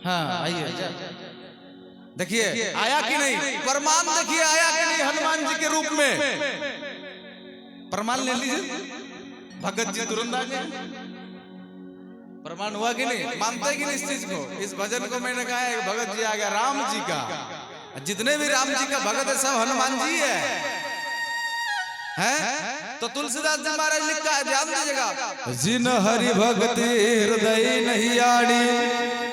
हाँ आइए देखिए आया कि नहीं प्रमाण, देखिए आया कि नहीं हनुमान जी के रूप में। प्रमाण ले लीजिए, भगत जी तुरंत आ गए। प्रमाण हुआ कि नहीं, मानते कि नहीं इस चीज को? इस भजन को मैंने कहा है भगत जी आ गया राम जी का, जितने भी राम जी का भगत है सब हनुमान जी है। तो तुलसीदास जी महाराज लिखा है, ध्यान दीजिएगा, जिन हरि भक्ति हृदय नहीं आड़ी,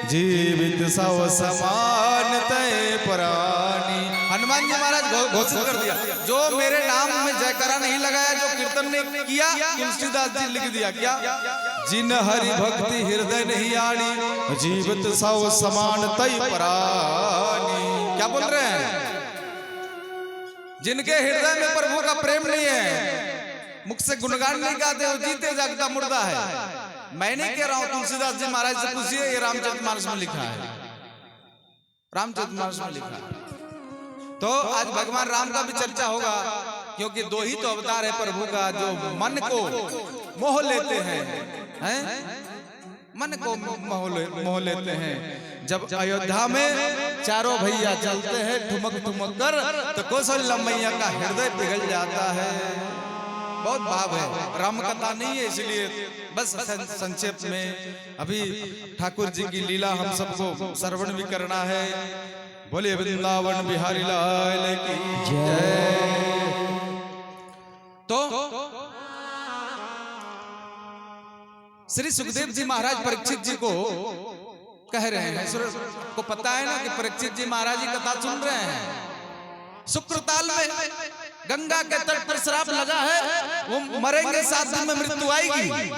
जीवित सव समान तय प्राणी। हनुमान जी महाराज घोषित कर दिया, जो मेरे नाम में जयकारा नहीं लगाया, जो कीर्तन नहीं किया, तुलसीदास जी लिख दिया क्या, जिन हरि भक्ति हृदय नहीं आड़ी, जीवित सव समान तय प्राणी। क्या बोल रहे हैं? जिनके हृदय में प्रभु का प्रेम नहीं है, मुख से गुणगान नहीं गाते, वो जीते जागता मुर्दा है। मैं नहीं कह रहा हूं, तुलसीदास जी महाराज से पूछिए, ये रामचरितमानस में लिखा है, रामचरितमानस में लिखा है। तो आज भगवान राम का भी चर्चा होगा, क्योंकि दो ही तो अवतार है प्रभु का जो मन को मोह लेते हैं, मन को मोह लेते हैं। जब अयोध्या में चारों भैया चलते हैं ठुमक ठुमक कर, तो कौशल्या मैया का हृदय पिघल जाता है। बहुत भाव है, राम कथा नहीं है, इसलिए बस संक्षेप में अभी ठाकुर जी की लीला हम सबको श्रवण भी करना है। बोले वृंदावन बिहारी लाल की जय। तो श्री सुखदेव जी महाराज परीक्षित जी को कह रहे हैं, को पता है ना कि परीक्षित जी महाराज जी कथा सुन रहे हैं। शुक्रताल में गंगा के तट पर श्राप लगा है, वो मरेंगे, 7 दिन में मृत्यु आएगी।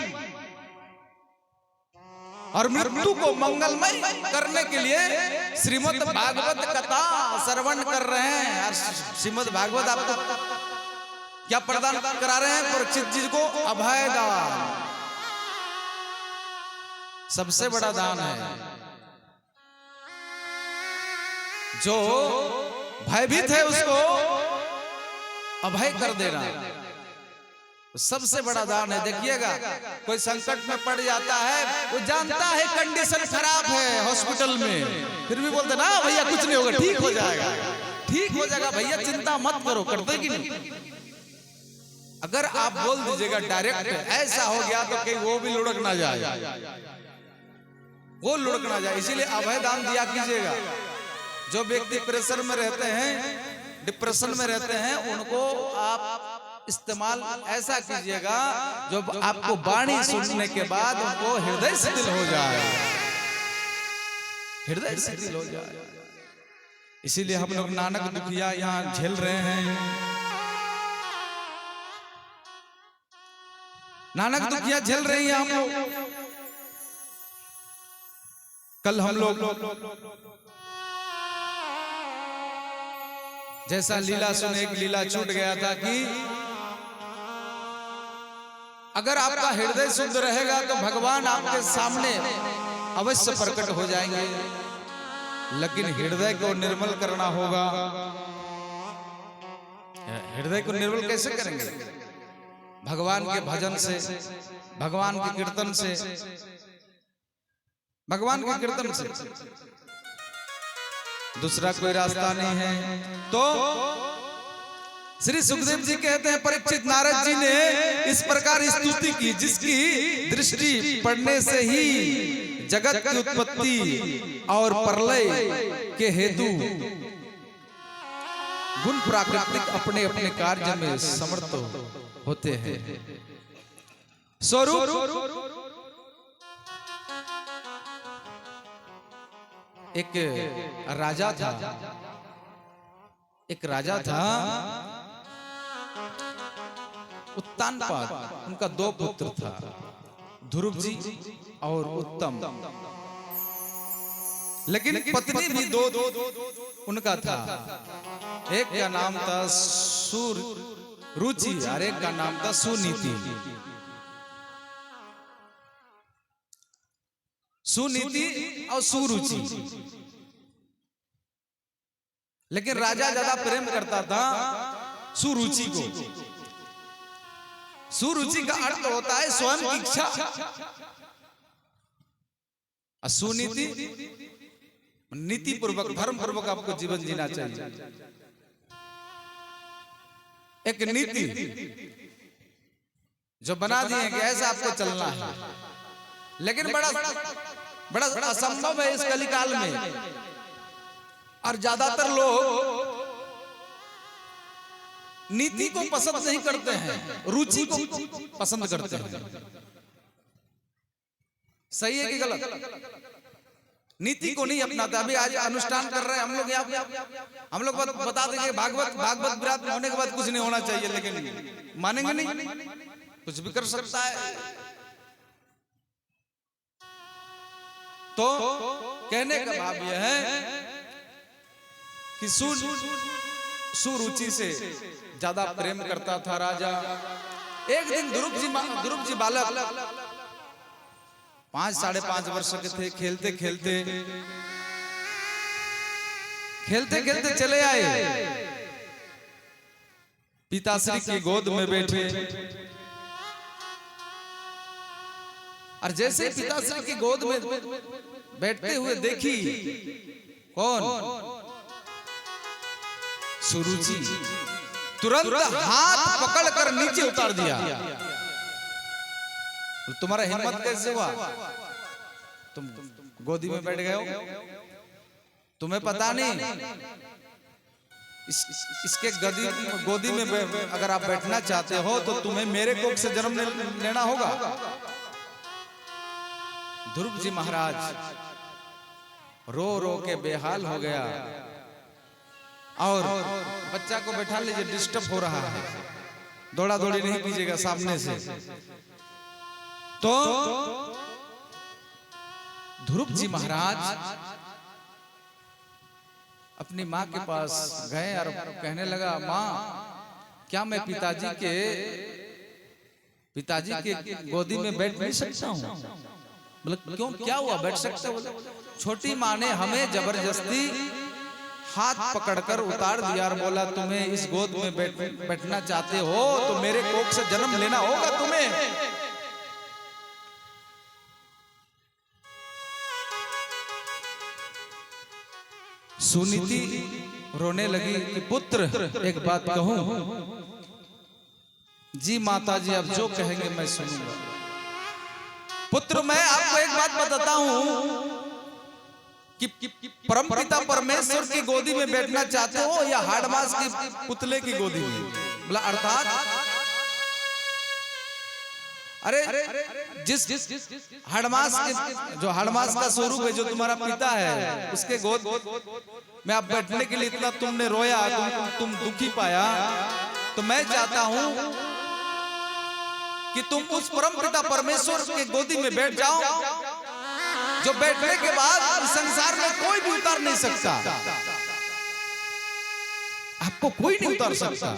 और मृत्यु को मंगलमय करने के लिए श्रीमद् भागवत कथा श्रवण कर रहे हैं। और श्रीमद् भागवत आपको क्या प्रदान करा रहे हैं? परीक्षित जी को अभय दान, सबसे बड़ा दान है। जो भयभीत है उसको अभय कर देना सबसे बड़ा दान है। देखिएगा, कोई संकट में पड़ जाता है, वो जानता है कंडीशन खराब है हॉस्पिटल में, फिर भी बोलते ना भैया कुछ नहीं होगा, ठीक हो जाएगा, ठीक हो जाएगा भैया, चिंता मत करो। करते कि नहीं? अगर आप बोल दीजिएगा डायरेक्ट ऐसा हो गया, तो कहीं वो भी लुढ़क ना जाए, वो लुढ़क ना जाए। इसीलिए अभय दान दिया कीजिएगा। जो व्यक्ति प्रेशर में रहते हैं, डिप्रेशन में रहते हैं, उनको आप इस्तेमाल ऐसा कीजिएगा जो आपको वाणी सुनने के बाद उनको हृदय शिथिल हो जाए, हृदय शिथिल हो जाए। इसीलिए हम लोग नानक दुखिया यहाँ झेल रहे हैं, नानक दुखिया झेल रहे हैं हम लोग। कल हम लोग जैसा लीला सुने, एक लीला छूट गया था कि अगर आपका हृदय शुद्ध रहेगा तो भगवान आपके सामने अवश्य प्रकट हो जाएंगे, लेकिन हृदय को निर्मल करना होगा। हृदय को निर्मल कैसे करेंगे? भगवान के भजन से, भगवान के कीर्तन से, भगवान के कीर्तन से, दूसरा कोई रास्ता नहीं है। तो श्री सुखदेव जी कहते हैं, परीक्षित नारद जी ने इस प्रकार स्तुति की, जिसकी दृष्टि पड़ने से ही जगत की उत्पत्ति और प्रलय के हेतु गुण प्राकृतिक अपने अपने कार्य में समर्थ होते हैं। स्वरूप एक राजा था, एक राजा था उत्तानपाद, उनका 2 पुत्र था, ध्रुव जी और उत्तम। लेकिन पत्नी भी 2 उनका था, एक का नाम था सुरुचि और एक का नाम था सुनीति। सुनीति और सुरुचि। लेकिन राजा ज्यादा प्रेम करता था सुरुचि को। सुरुचि का अर्थ होता है स्वयं की इच्छा, सुनीति नीति पूर्वक धर्म पूर्वक आपको जीवन जीना चाहिए। एक नीति जो बना दिए कि ऐसा आपको चलना है, लेकिन बड़ा असंभव है इस कलिकाल में। और ज्यादातर लोग नीति को पसंद नहीं करते हैं, रुचि को पसंद करते हैं। सही है कि गलत? नीति को नहीं अपनाता। अभी आज अनुष्ठान कर रहे हैं हम लोग, यहाँ हम लोग बता देंगे भागवत विराट होने के बाद कुछ नहीं होना चाहिए, लेकिन मानेंगे नहीं, कुछ भी कर सकता है। तो कहने का भाव यह है कि सुरुचि से ज्यादा प्रेम करता था राजा। एक दिन ध्रुव जी बालक 5 साढ़े 5 वर्ष के थे। खेलते खेलते चले आए, पिताश्री की गोद में बैठे। और जैसे पिताश्री की गोद में बैठते हुए देखी कौन? सुरुचि। तुरंत हाथ पकड़कर नीचे उतार दिया। तुम्हारा हिम्मत कैसे हुआ? तुम गोदी में बैठ गए हो, तुम्हें पता नहीं इसके गोदी में अगर आप बैठना चाहते हो तो तुम्हें मेरे कोख से जन्म लेना होगा। ध्रुव जी महाराज रो रो के बेहाल हो गया। और बच्चा को बैठा लीजिए, डिस्टर्ब हो रहा है, दौड़ा दौड़ी नहीं कीजिएगा सामने से। तो ध्रुव जी महाराज अपनी माँ के पास गए और कहने लगा, माँ क्या मैं पिताजी के गोदी में बैठ नहीं सकता हूँ? मतलब क्यों, क्या हुआ, बैठ सकता हूँ? छोटी माँ ने हमें जबरदस्ती हाथ पकड़कर उतार दिया और बोला, तुम्हें इस गोद में बैठना चाहते हो तो मेरे कोख से जन्म लेना होगा तुम्हें। सुनीति रोने लगी कि पुत्र एक बात कहूं? जी माता जी, अब जो कहेंगे मैं सुनूंगा। पुत्र मैं आपको एक बात बताता हूं कि परमपिता परमेश्वर की गोदी में बैठना चाहते हो या हाड़मास की पुतले की गोदी में? बोला अर्थात अरे जिस हाड़मास के, जो हाड़मास का स्वरूप है, जो तुम्हारा पिता है, उसके गोद में आप बैठने के लिए इतना तुमने रोया, तुम दुखी पाया, तो मैं चाहता हूं कि तुम उस परमपिता परमेश्वर के गोदी में बैठ जाओ, जो बैठने के बाद संसार में कोई भी उतार नहीं सकता, आपको कोई नहीं उतार सकता।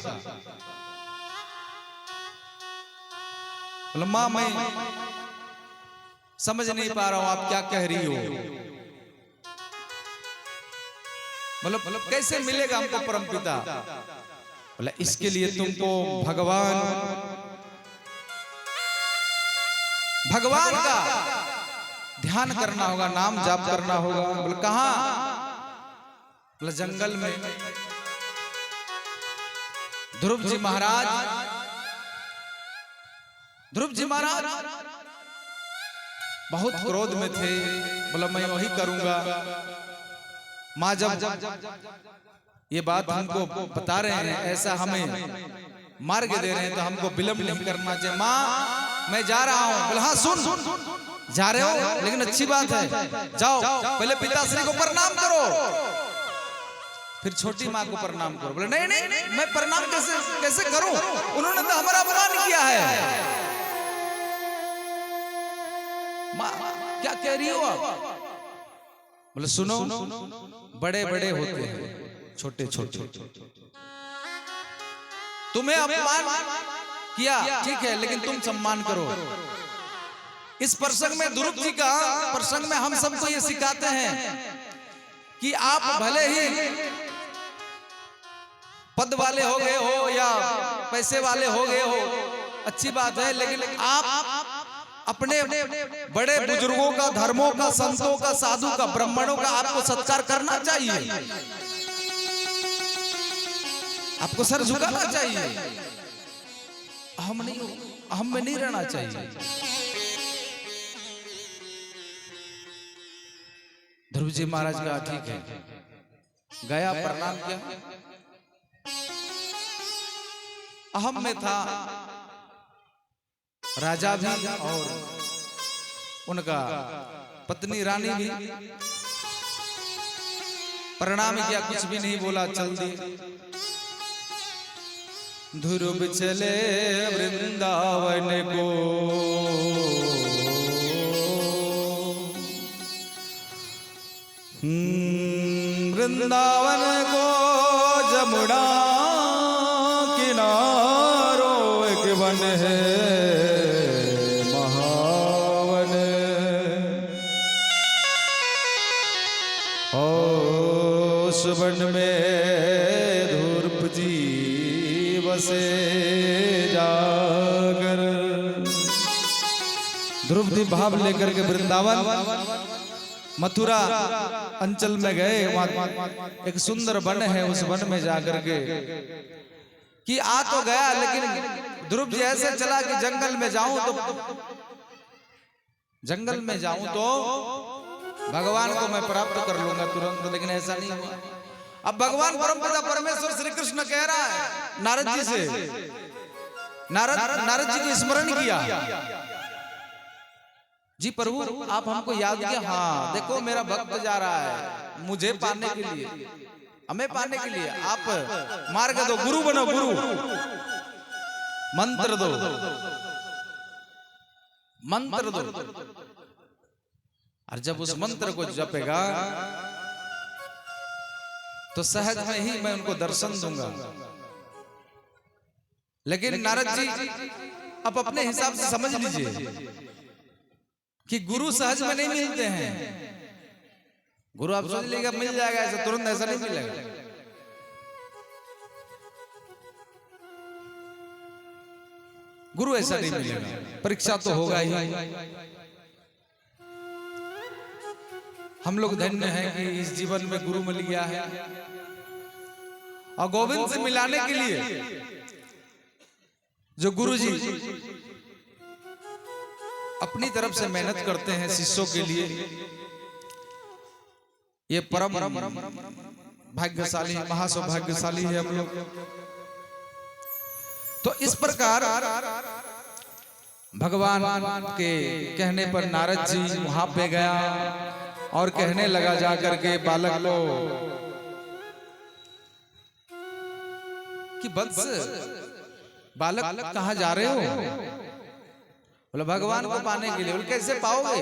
माँ मैं समझ नहीं पा रहा हूं आप क्या कह रही हो। मतलब कैसे मिलेगा हमको परमपिता? बोला इसके लिए तुमको भगवान का ध्यान करना होगा, नाम जाप करना होगा। बोले कहां? बोले जंगल में। ध्रुव जी महाराज बहुत क्रोध में थे। बोला मैं वही करूंगा। माँ जब ये बात हमको बता रहे हैं, ऐसा हमें मार्ग दे रहे हैं, तो हमको विलंब नहीं करना चाहिए। माँ मैं जा रहा हूँ। बोला हाँ सुन, जा रहे हो लेकिन अच्छी बात है, जाओ पहले पिताश्री को प्रणाम करो, फिर छोटी माँ को प्रणाम करो। बोले नहीं नहीं मैं प्रणाम कैसे करूं? उन्होंने तो हमारा अपमान किया है। माँ क्या कह रही हो आप? बोले सुनो, बड़े बड़े होते हैं, छोटे छोटे। तुम्हें अपमान किया ठीक है, लेकिन तुम सम्मान करो। इस प्रसंग में, ध्रुव जी का प्रसंग में, हम सबको ये सिखाते हैं कि आप भले ही पद वाले हो गए हो या पैसे वाले हो गए हो, अच्छी बात है, लेकिन आप अपने बड़े बुजुर्गों का, धर्मों का, संतों का, साधु का, ब्राह्मणों का आपको सत्कार करना चाहिए, आपको सर झुकाना चाहिए। हम में नहीं रहना चाहिए। ध्रुव जी महाराज का ठीक है, गया प्रणाम किया, अहम में था, राजा भी और उनका पत्नी रानी भी, प्रणाम किया, कुछ भी नहीं बोला, चल दिए। ध्रुव चले वृंदावन को, वृंदावन को जमुना किनारों एक वन है महावन, उस वन में ध्रुव जी बसे जाकर। ध्रुव जी भाव लेकर के वृंदावन मथुरा अंचल में गए। एक सुंदर वन है, उस वन में जाकर के कि आ तो गया, लेकिन ध्रुव जी ऐसे चला कि जंगल में जाऊं तो भगवान को मैं प्राप्त कर लूंगा तुरंत, लेकिन ऐसा नहीं हुआ। अब भगवान परमपिता परमेश्वर श्री कृष्ण कह रहा है नारद जी से, नारद जी को स्मरण किया, जी प्रभु आप हमको याद किया, हाँ देखो मेरा भक्त जा रहा है मुझे पाने के लिए, हमें पाने के लिए, आप मार्ग दो, गुरु बनो, गुरु मंत्र दो, मंत्र दो। और जब उस मंत्र को जपेगा तो सहज में ही मैं उनको दर्शन दूंगा। लेकिन नारद जी आप अपने हिसाब से समझ लीजिए कि गुरु सहज में नहीं मिलते हैं। गुरु आप सोच लीजिएगा मिल जाएगा, ऐसा तुरंत ऐसा नहीं मिलेगा। गुरु ऐसा नहीं मिलेगा, परीक्षा तो होगा ही। हम लोग धन्य हैं कि इस जीवन में गुरु मिल गया है, और गोविंद से मिलाने के लिए जो गुरु जी अपनी तरफ से मेहनत करते हैं शिष्यों के लिए, ये परम भाग्यशाली, महासौभाग्यशाली है हम लोग। तो इस प्रकार भगवान के कहने पर नारद जी वहां पे गया और कहने लगा जाकर के बालक को कि वत्स बालक कहां जा रहे हो? बोले भगवान को पाने के लिए। बोले कैसे पाओगे?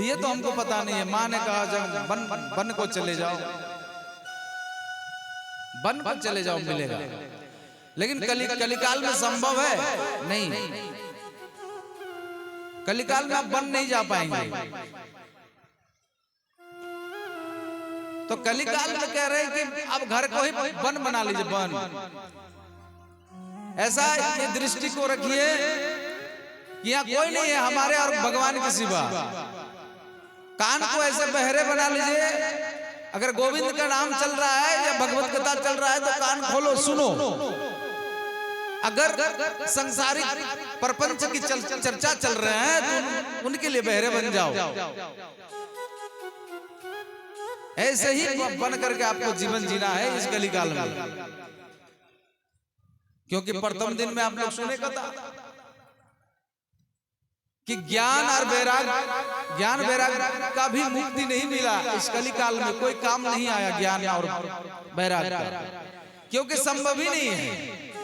ये तो हमको पता नहीं है। माँ ने कहा जब वन को चले जाओ, वन पर चले जाओ मिलेगा, लेकिन कलिकाल में संभव है नहीं, कलिकाल में आप वन नहीं जा पाएंगे। तो कलिकाल में कह रहे हैं कि अब घर को ही वन बना लीजिए, वन। ऐसा ये दृष्टि को रखिए कि यहाँ कोई नहीं है हमारे और भगवान के सिवा। कान को ऐसे बहरे बना लीजिए, अगर गोविंद का नाम चल रहा है या भगवत कथा चल रहा है तो कान खोलो, सुनो। अगर संसारिक प्रपंच की चर्चा चल रहे हैं तो उनके लिए बहरे बन जाओ। ऐसे ही बन करके आपको जीवन जीना है इस कलिकाल में, क्योंकि प्रथम दिन में आप लोग सुने कथा कि ज्ञान और वैराग का भी मुक्ति नहीं मिला इस कलिकाल में। कोई काम नहीं आया ज्ञान और वैराग का, क्योंकि संभव ही नहीं है।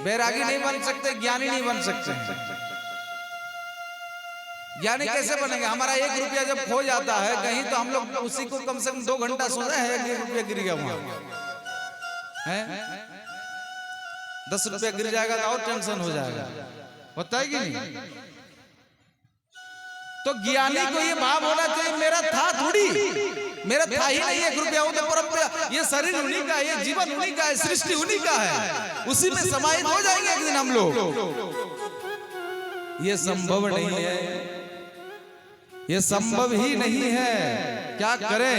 वैरागी नहीं बन सकते, ज्ञानी नहीं बन सकते। ज्ञानी कैसे बनेंगे? हमारा 1 रुपया जब खो जाता है कहीं तो हम लोग उसी को कम से कम 2 घंटा सोचे हैं, 1 रुपया गिर गया वहां है, 10 रुपया गिर जाएगा तो और टेंशन हो जाएगा, होता है कि नहीं? तो ज्ञानी को ये भाव होना चाहिए मेरा था थोड़ी, मेरा था ही नहीं 1 रुपया, वो तो परंपरा, ये शरीर उन्हीं का, ये जीवन उन्हीं का है, सृष्टि उन्हीं का है, उसी में समाहित हो जाएंगे एक दिन हम लोग। ये संभव नहीं है, ये संभव ही नहीं है, क्या करें।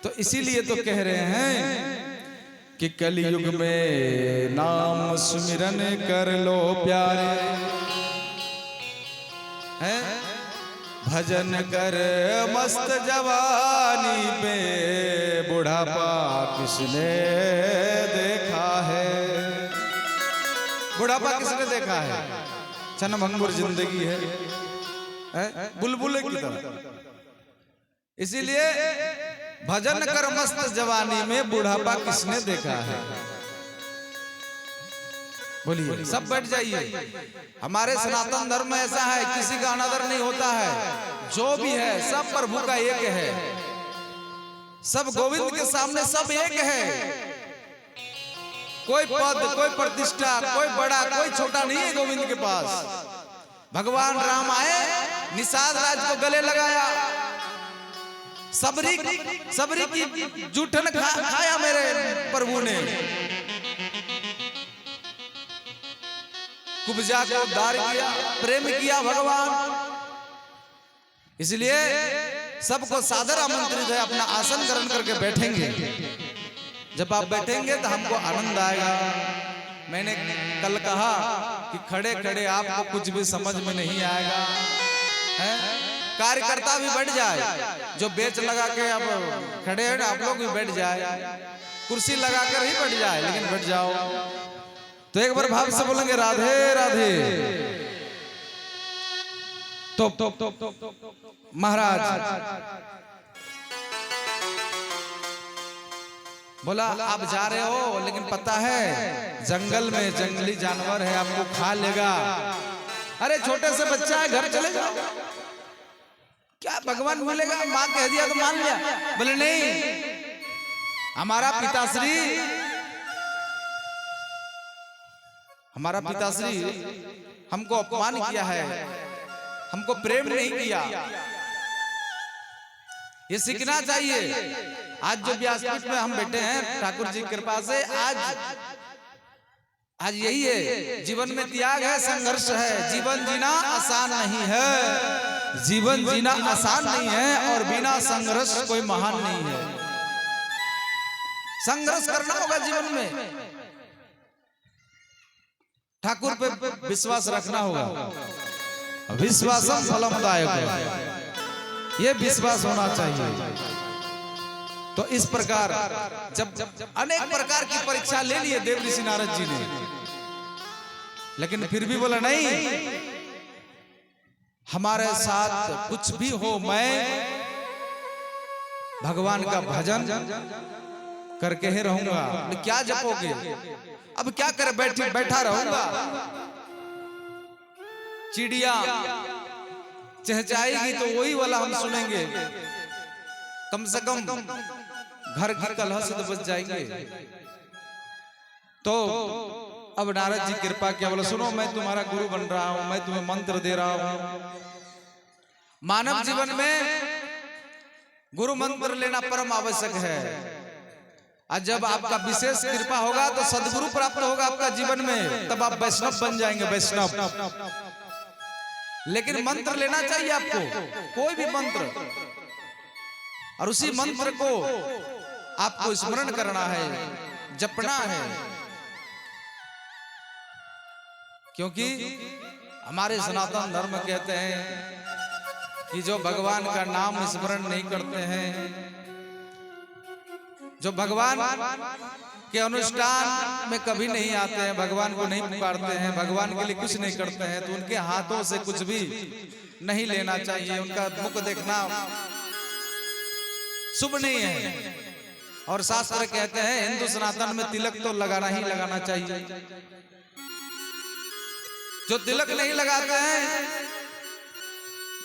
तो इसीलिए तो कह रहे हैं कि कलयुग में नाम सुमिरन कर लो प्यारे, हैं भजन कर मस्त जवानी पे, बुढ़ापा किसने देखा है। बुढ़ापा किसने देखा है, क्षणभंगुर जिंदगी है बुलबुल की तरह। इसीलिए भजन कर मस्त जवानी में, बुढ़ापा किसने देखा है। बोलिए सब बैठ जाइए। हमारे सनातन धर्म में ऐसा है, किसी का अनादर नहीं होता है। जो भी है सब प्रभु का एक है, सब गोविंद के सामने सब एक है। कोई पद, कोई प्रतिष्ठा, कोई बड़ा, कोई छोटा नहीं है गोविंद के पास। भगवान राम आए, निषाद राज को गले लगाया, सबरी की जूठन खाया मेरे प्रभु ने, कुब्जा को उद्धार किया, प्रेम किया भगवान। इसलिए सबको सादर आमंत्रित है, अपना आसन ग्रहण करके बैठेंगे। जब आप बैठेंगे तो हमको आनंद आएगा। मैंने कल कहा कि खड़े खड़े आपको कुछ भी समझ में नहीं आएगा, है? कार्यकर्ता भी बैठ जाए, जो बेच लगा के अब खड़े हैं आप लोग भी बैठ जाए, कुर्सी लगा कर ही बैठ जाए, लेकिन बैठ जाओ। तो एक बार भाव से बोलेंगे राधे राधे। तो महाराज बोला आप जा रहे हो, लेकिन पता है जंगल में जंगली जानवर है, आपको खा लेगा। अरे छोटे से बच्चा है, घर चले जाओ, क्या भगवान मिलेगा, माँ कह दिया तो मान लिया। बोले नहीं, हमारा पिताश्री हमको अपमान किया है, हमको प्रेम नहीं किया। ये सीखना चाहिए। आज जो व्यासपीठ में हम बैठे हैं ठाकुर जी की कृपा से, आज यही है। जीवन में त्याग है, संघर्ष है। जीवन जीना आसान नहीं है, जीवन जीना आसान नहीं है, और बिना संघर्ष कोई महान नहीं है। संघर्ष करना होगा जीवन में, ठाकुर पे विश्वास रखना होगा। विश्वासम फलमदायक, ये विश्वास होना चाहिए। तो इस प्रकार जब अनेक प्रकार की परीक्षा ले लिए देव ऋषि नारद जी ने, लेकिन फिर भी बोला नहीं, हमारे साथ कुछ भी हो, मैं भगवान का भजन करके ही रहूंगा। क्या जपोगे, अब क्या करे, बैठा रहूंगा। चिड़िया चहचहाएगी तो वही वाला हम सुनेंगे, कम से कम घर की कलह से तो बच जाएंगे। तो अब नारद जी कृपा किया, बोला सुनो, मैं तुम्हारा गुरु बन रहा हूं, मैं तुम्हें मंत्र दे रहा हूं। मानव जीवन में गुरु मंत्र लेना परम आवश्यक है। और जब आपका विशेष कृपा होगा तो सदगुरु प्राप्त होगा आपका जीवन में, तब आप वैष्णव बन जाएंगे, वैष्णव। लेकिन मंत्र लेना चाहिए आपको, कोई भी मंत्र, और उसी मंत्र को आपको स्मरण करना है, जपना है। क्योंकि हमारे सनातन धर्म कहते हैं कि जो भगवान का नाम स्मरण नहीं करते हैं, जो भगवान के अनुष्ठान में कभी नहीं आते हैं, भगवान को नहीं पुकारते हैं, भगवान के लिए कुछ नहीं करते हैं, तो उनके हाथों से कुछ भी नहीं लेना चाहिए। उनका मुख देखना शुभ नहीं है। और शास्त्र कहते हैं हिंदू सनातन में तिलक तो लगाना ही लगाना चाहिए। जो तिलक नहीं लगाते हैं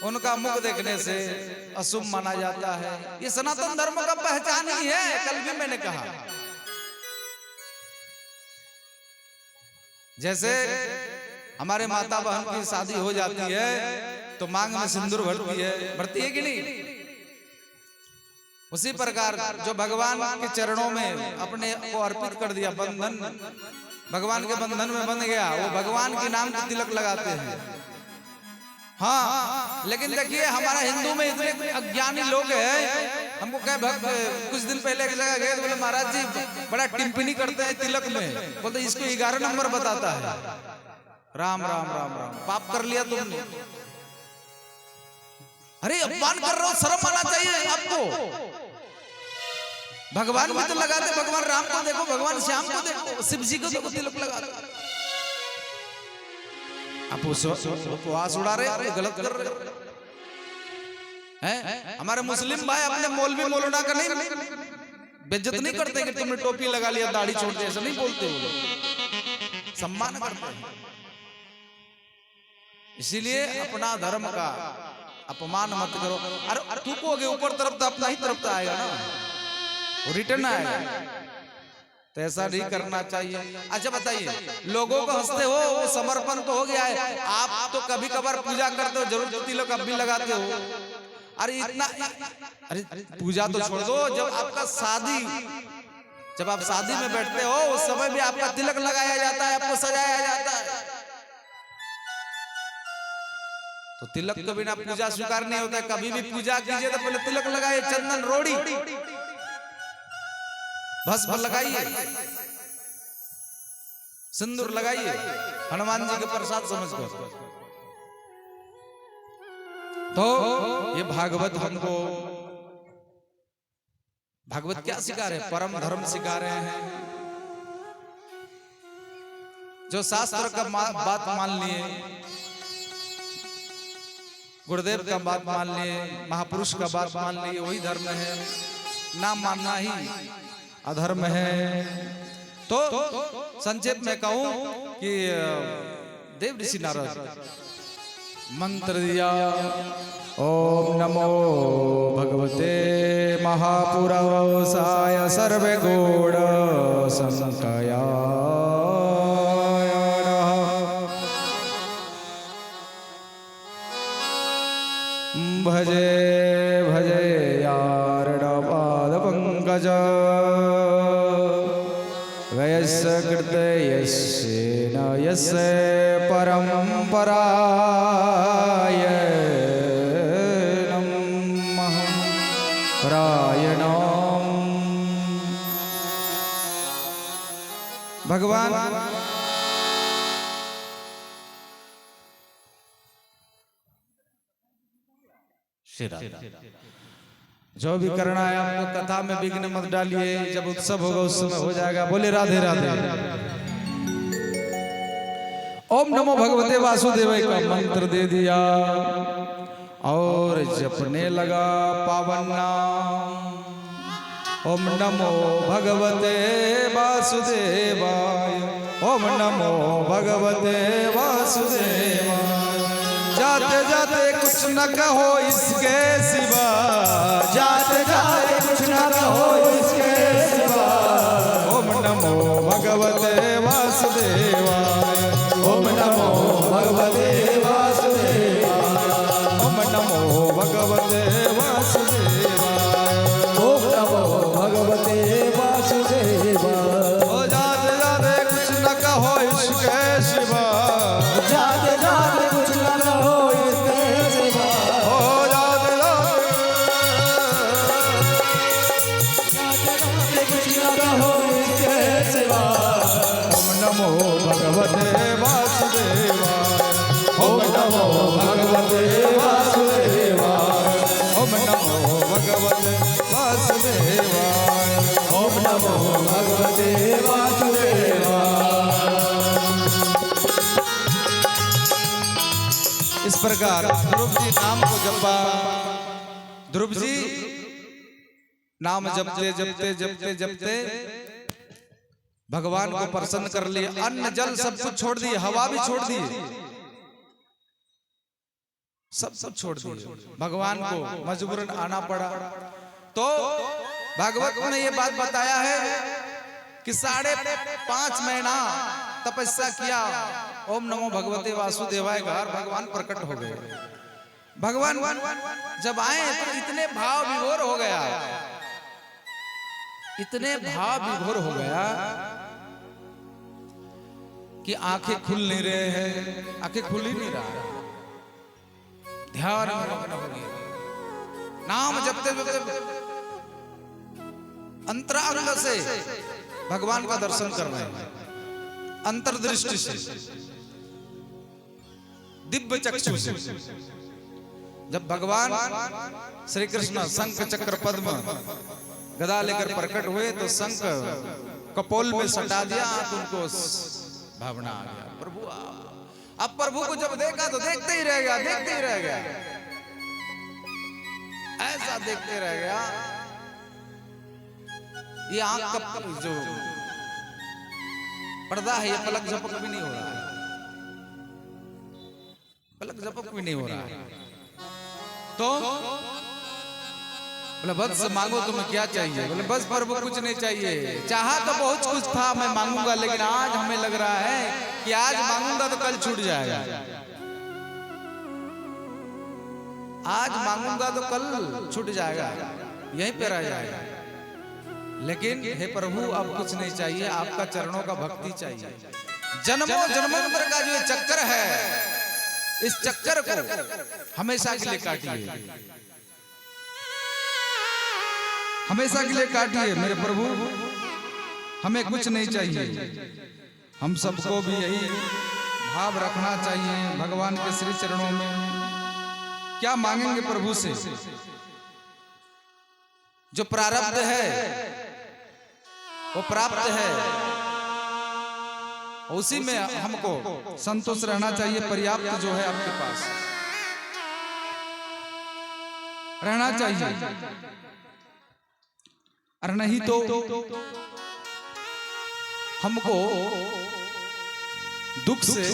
उनका मुख देखने से अशुभ माना जाता है। ये सनातन धर्म का पहचान ही है। कल भी मैंने कहा, जैसे हमारे माता बहन की शादी हो जाती है तो मांग में सिंदूर भरती है कि नहीं? उसी प्रकार जो भगवान के चरणों में अपने को अर्पित कर दिया, बंधन भगवान के बंधन में बंध गया, वो भगवान के नाम की तिलक लगाते हैं। हाँ, लेकिन देखिए हमारा हिंदू में इतने अज्ञानी लोग हैं, हमको कहे भक्त कुछ दिन पहले एक जगह गए तो बोले महाराज जी बड़ा टिप्पणी करते हैं तिलक में, बोलते इसको 11 नंबर बताता है। राम राम राम राम, पाप कर लिया तुमने। अरे अपमान कर रहे हो, शर्म आना चाहिए आपको। भगवान भी तो लगाते, भगवान राम को देखो, भगवान श्याम को देखो, शिव जी को देखो तिलक लगाते। आप उपवास उड़ा रहे, गलत कर रहे हैं। हमारे मुस्लिम भाई अपने मौलवी मौलाना का नहीं बेइज्जत नहीं करते कि तुमने टोपी लगा लिया, दाढ़ी छोड़ दी, ऐसा नहीं बोलते वो, सम्मान करते हैं। इसीलिए अपना धर्म का अपमान मत करो। अरे तू को ऊपर तरफ तो अपना ही तरफ तो आएगा ना, वो रिटर्न आएगा, तो ऐसा नहीं करना चाहिए। अच्छा बताइए, लोगों को हंसते हो, वो समर्पण तो हो गया है। आप तो कभी कभार पूजा करते हो, जरूर तिलक अब भी लगाते हो। अरे इतना, अरे पूजा तो छोड़ दो, जब आपका शादी, जब आप शादी में बैठते हो उस समय भी आपका तिलक लगाया जाता है, आपको सजाया जाता है। तो तिलक के बिना पूजा स्वीकार नहीं होता है। कभी भी पूजा कीजिए तो पहले तिलक लगाइए, चंदन रोड़ी भस्म लगाइए, सिंदूर लगाइए, हनुमान जी के प्रसाद समझकर। तो ये भागवत हमको, भागवत क्या सिखा रहे हैं? परम धर्म सिखा रहे हैं। जो शास्त्र का बात मान लिए, गुरुदेव का बात मान लिए, महापुरुष का बात मान लिए, वही धर्म है। ना मानना ही अधर्म है। तो संक्षेप में कहूं कि देव ऋषि नारद मंत्र दिया, ओम नमो भगवते महापुरुषाय सर्वे गौड़ संकया भजे भजे यार पाद पंकज वयस्य कृते यस्य न यस्य परम्पराय नमः रायणम्। भगवान जो भी करना है आपको कथा में विघ्न मत डालिए, जब उत्सव होगा उस समय हो जाएगा। बोले राधे राधे। ओम नमो भगवते वासुदेवाय का मंत्र दे दिया और जपने लगा पावन नाम। ओम नमो भगवते वासुदेवाय, ओम नमो भगवते वासुदेवाय। जाते जाते कुछ न कहो इसके सिवा, जाते जाते कुछ न कहो इसके सिवा। ओम नमो भगवते वासुदेवाय, ओम नमो भगवते वासुदेवाय, ओम नमो भगवते वासुदेवाय, ओम नमो भगवते वासुदेवाय। ओ जाते जाते कुछ न कहो इसके सिवा, जाते जाते कुछ न कहो इसके सिवा। ओ जाते जाते कुछ न कहो इसके सिवा। ओम नमो भगवते वासुदेवाय, ओम नमो भगवते वासुदेवाय, ओम नमो भगवते वासुदेवाय, ओम नमो भगवते वासुदेवाय। इस प्रकार ध्रुव जी नाम को जपा, ध्रुव जी नाम जपते जपते जपते जपते भगवान को प्रसन्न कर लिए। अन्न जल सब कुछ छोड़ दिए, हवा भी छोड़ दिए, सब छोड़ दिए। भगवान को मजबूरन आना पड़ा। तो भागवत में ये बात बताया है कि 5.5 महीना तपस्या किया। ओम नमो भगवते वासुदेवाय का भगवान प्रकट हो गए। भगवान जब आए तो इतने भाव विभोर हो गया, इतने भाव विभोर हो गया कि आंखें खुल नहीं रहे हैं, आंखें खुल ही नहीं रहा, ध्यान में मग्न हो गए, नाम जपते जपते अंतरांग से भगवान का दर्शन कर रहे हैं, अंतर्दृष्टि से, दिव्य चक्षु से। जब भगवान श्री कृष्ण शंख चक्र पद्म गदा लेकर प्रकट हुए तो शंख कपोल में सटा दिया, तो उनको भावना आ गया, प्रभु अब प्रभु को जब देखा तो देखते ही रह गया, देखते ही रह गया, ऐसा देखते रह गया। ये आंख का जो पर्दा है ये पलक झपक भी नहीं हो रहा है, पलक झपक भी नहीं हो रहा है। तो बोले बस मांगो तुम्हें क्या चाहिए? बोले बस प्रभु कुछ नहीं चाहिए, चाहा तो बहुत कुछ था मैं मांगूंगा, लेकिन आज हमें लग रहा है कि आज मांगूंगा तो कल छूट जाएगा, आज मांगूंगा तो कल छूट जाएगा, यहीं पे रह जाएगा। लेकिन हे प्रभु अब कुछ नहीं चाहिए, आपका चरणों का भक्ति चाहिए। जन्मों जन्मांतर का जो ये चक्कर है, इस चक्कर को हमेशा के लिए काटिए, हमेशा के लिए काटिए मेरे प्रभु, हमें कुछ नहीं चाहिए। हम सबको भी यही भाव रखना चाहिए भगवान के श्री चरणों में। क्या मांगेंगे प्रभु से? जो प्रारब्ध है वो प्राप्त है, उसी में हमको संतोष रहना चाहिए, पर्याप्त जो है आपके पास रहना चाहिए। और नहीं तो हमको दुख से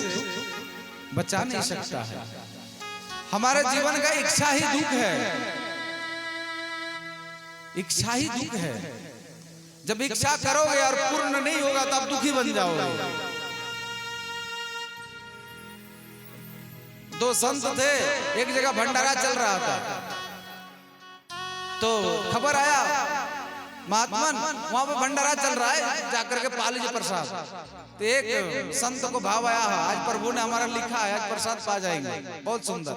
बचा नहीं सकता है। हमारे जीवन का इच्छा ही दुख है, इच्छा ही दुख है। जब इच्छा करोगे और पूर्ण नहीं होगा तब दुखी बन जाओगे। दो संत थे, एक जगह भंडारा चल रहा था, तो खबर आया महात्मन वहां पे भंडारा चल रहा है, जाकर के पा लीजिए प्रसाद। तो एक संत को भाव आया, आज प्रभु ने हमारा लिखा है आज प्रसाद पा जाएंगे, बहुत सुंदर।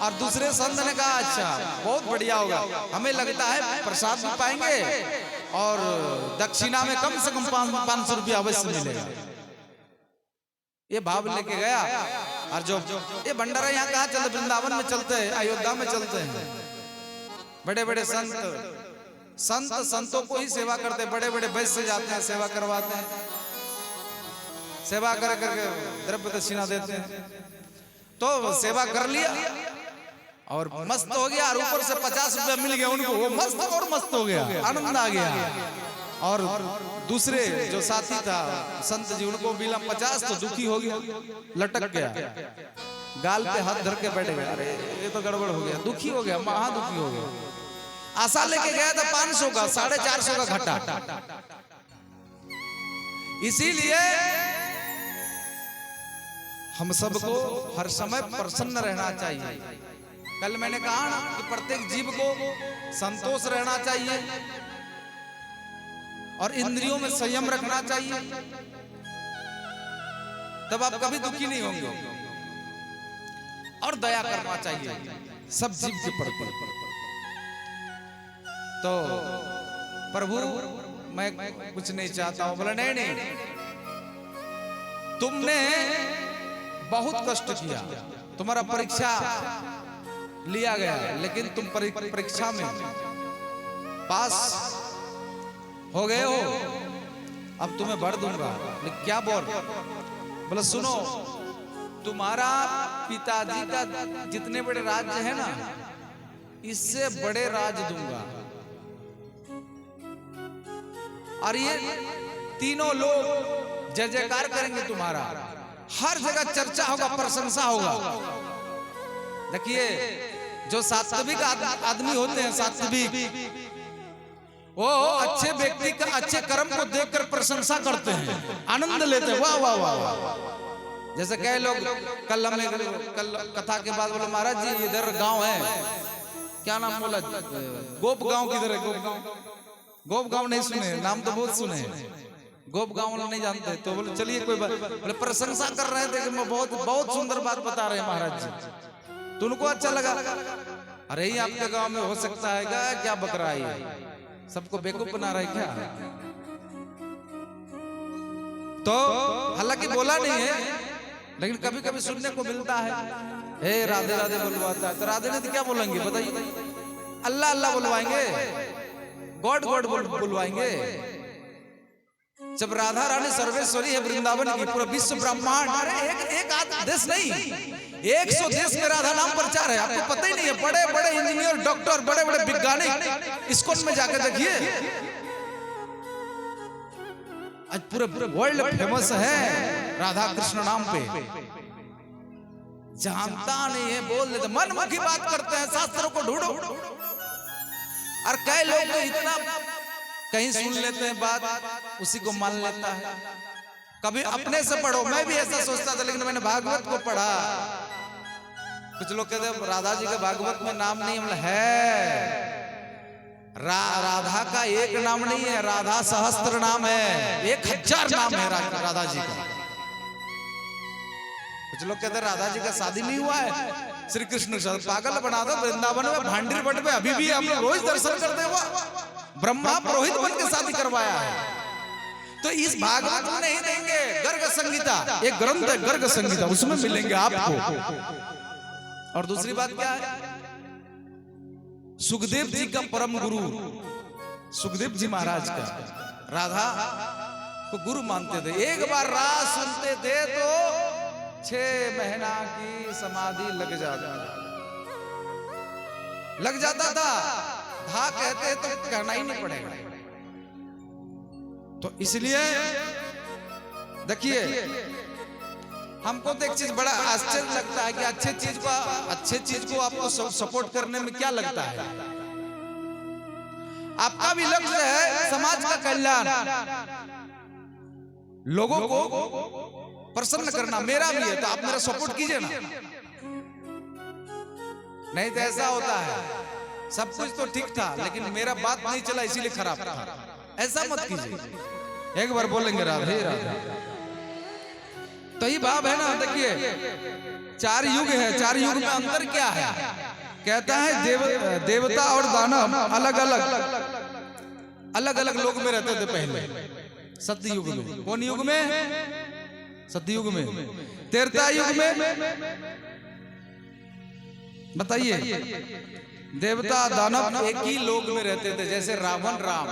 और दूसरे संत ने कहा अच्छा बहुत बढ़िया होगा, हमें लगता है प्रसाद भी पाएंगे और दक्षिणा में कम से कम 500 रुपया अवश्य मिलेगा। ये भाव लेके गया, और जो ये भंडारा यहाँ कहाँ चलते, वृंदावन में चलते हैं, अयोध्या में चलते हैं। बड़े बड़े संत संतों को ही सेवा करते, बड़े बड़े वैश्य जाते हैं, सेवा करवाते हैं, सेवा कर करके द्रव्य दक्षिणा देते हैं। तो सेवा कर लिया और मस्त हो गया, और ऊपर से 50 रुपया मिल गया उनको, वो मस्त और मस्त हो गया, आनंद आ गया। और दूसरे जो साथी था संत जी, उनको मिला 50, तो दुखी हो गया, लटक गया, गाल पे हाथ धर के बैठ गया, अरे ये तो गड़बड़ हो गया, दुखी हो गया, महा दुखी हो गया। आशा लेके गया था 500 का, 450 का घटा। इसीलिए हम सबको हर समय प्रसन्न रहना चाहिए। कल मैंने कहा ना कि प्रत्येक जीव को संतोष रहना चाहिए और इंद्रियों में संयम रखना चाहिए, तब आप कभी दुखी नहीं होंगे। और दया करना चाहिए सब जीव के प्रति। तो प्रभु मैं कुछ नहीं चाहता हूं। बोला नहीं नहीं, तुमने बहुत कष्ट किया, तुम्हारा परीक्षा लिया गया, लेकिन तुम परीक्षा में पास हो गए हो, अब तुम्हें भर दूंगा। क्या बोल? बोला सुनो, तुम्हारा पिताजी का जितने बड़े राज्य है ना, इससे बड़े राज दूंगा। और ये तीनों लोग जय जयकार करेंगे तुम्हारा, हर जगह चर्चा होगा, प्रशंसा होगा। देखिए जो सात्विक आदमी होते हैं, सात्विक, वो अच्छे व्यक्ति का अच्छे कर्म को देखकर प्रशंसा करते हैं, आनंद लेते हैं, वाह वाह वाह वाह। जैसे कई लोग कल कथा के बाद बोले महाराज जी इधर गांव है, क्या नाम बोला, गोप गांव किधर है? गोप गांव नहीं सुने, नाम तो बहुत सुने हैं। गोप गाँव वाला नहीं जानते, तो बोले चलिए कोई बात, बोले प्रशंसा कर रहे थे कि मैं बहुत बहुत सुंदर बात बता रहे हैं महाराज जी, तो उनको अच्छा लगा। अरे ये आपके गांव में हो सकता है क्या बकरा है, सबको बेवकूफ बना रहा है क्या? तो हालांकि बोला नहीं है, लेकिन कभी कभी सुनने को मिलता है, हे राधे राधे बुलवाता है, तो राधे ने तो क्या बोलेंगे बताइए? अल्लाह अल्लाह बुलवाएंगे, गॉड गॉड बुलवाएंगे। जब राधा रानी सर्वेश्वरी है वृंदावन की, पूरा विश्व ब्रह्मांड, अरे एक आध देश नहीं, 100 देश में राधा नाम प्रचार है, आपको पता ही नहीं है। बड़े बड़े इंजीनियर, डॉक्टर, बड़े बड़े वैज्ञानिक इस्कॉन में जाकर देखिए, आज पूरे वर्ल्ड फेमस है राधा कृष्ण नाम पे। जानता नहीं है, बोल देते, मनमुखी बात करते हैं, शास्त्रों को ढूंढो। और कई लोग तो इतना कहीं सुन लेते हैं बात, उसी को मान लेता है। कभी अपने से पढ़ो, मैं भी ऐसा सोचता था, लेकिन मैंने भागवत को पढ़ा। कुछ लोग कहते हैं राधा जी के भागवत में नाम नहीं है, राधा का एक नाम नहीं है, राधा सहस्त्र नाम है, 1000 नाम है राधा जी का। कुछ लोग कहते हैं राधा जी का शादी नहीं हुआ है, श्री कृष्ण के साथ पागल बना दो। वृंदावन में भांडीर बट में अभी भी आप लोग रोज दर्शन करते हुआ, ब्रह्मा पुरोहित बन के शादी करवाया है। तो इस भागवत में नहीं देंगे, गर्ग संगीता एक ग्रंथ है, गर्ग संगीता, उसमें मिलेंगे आपको। और दूसरी बात क्या है, सुखदेव जी का परम गुरु, सुखदेव जी महाराज का राधा को गुरु मानते थे। एक बार राग सुनते थे तो 6 महीना की समाधि लग जाता था। धा कहते तो कहना ही नहीं पड़ेगा। तो इसलिए देखिए, हमको तो एक चीज बड़ा आश्चर्य लगता है कि अच्छे चीज को आपको सपोर्ट करने में क्या लगता है? आपका भी लक्ष्य है समाज का कल्याण, लोगों को प्रसन्न करना, मेरा भी है, तो आप मेरा सपोर्ट कीजिए ना। नहीं तो ऐसा होता है, सब कुछ तो ठीक था लेकिन मेरा बात नहीं चला इसीलिए खराब था, ऐसा मत कीजिए। एक बार बोलेंगे राधे राधे, तो ये भाव है ना। देखिए 4 युग है, 4 युग में अंतर क्या है? कहता है देवता और दानव अलग अलग लोग में रहते थे पहले, सत्य युग में। कौन युग में? सत्य युग में। त्रेता युग में बताइए, देवता दानव एक ही लोक में रहते थे, जैसे रावण राम।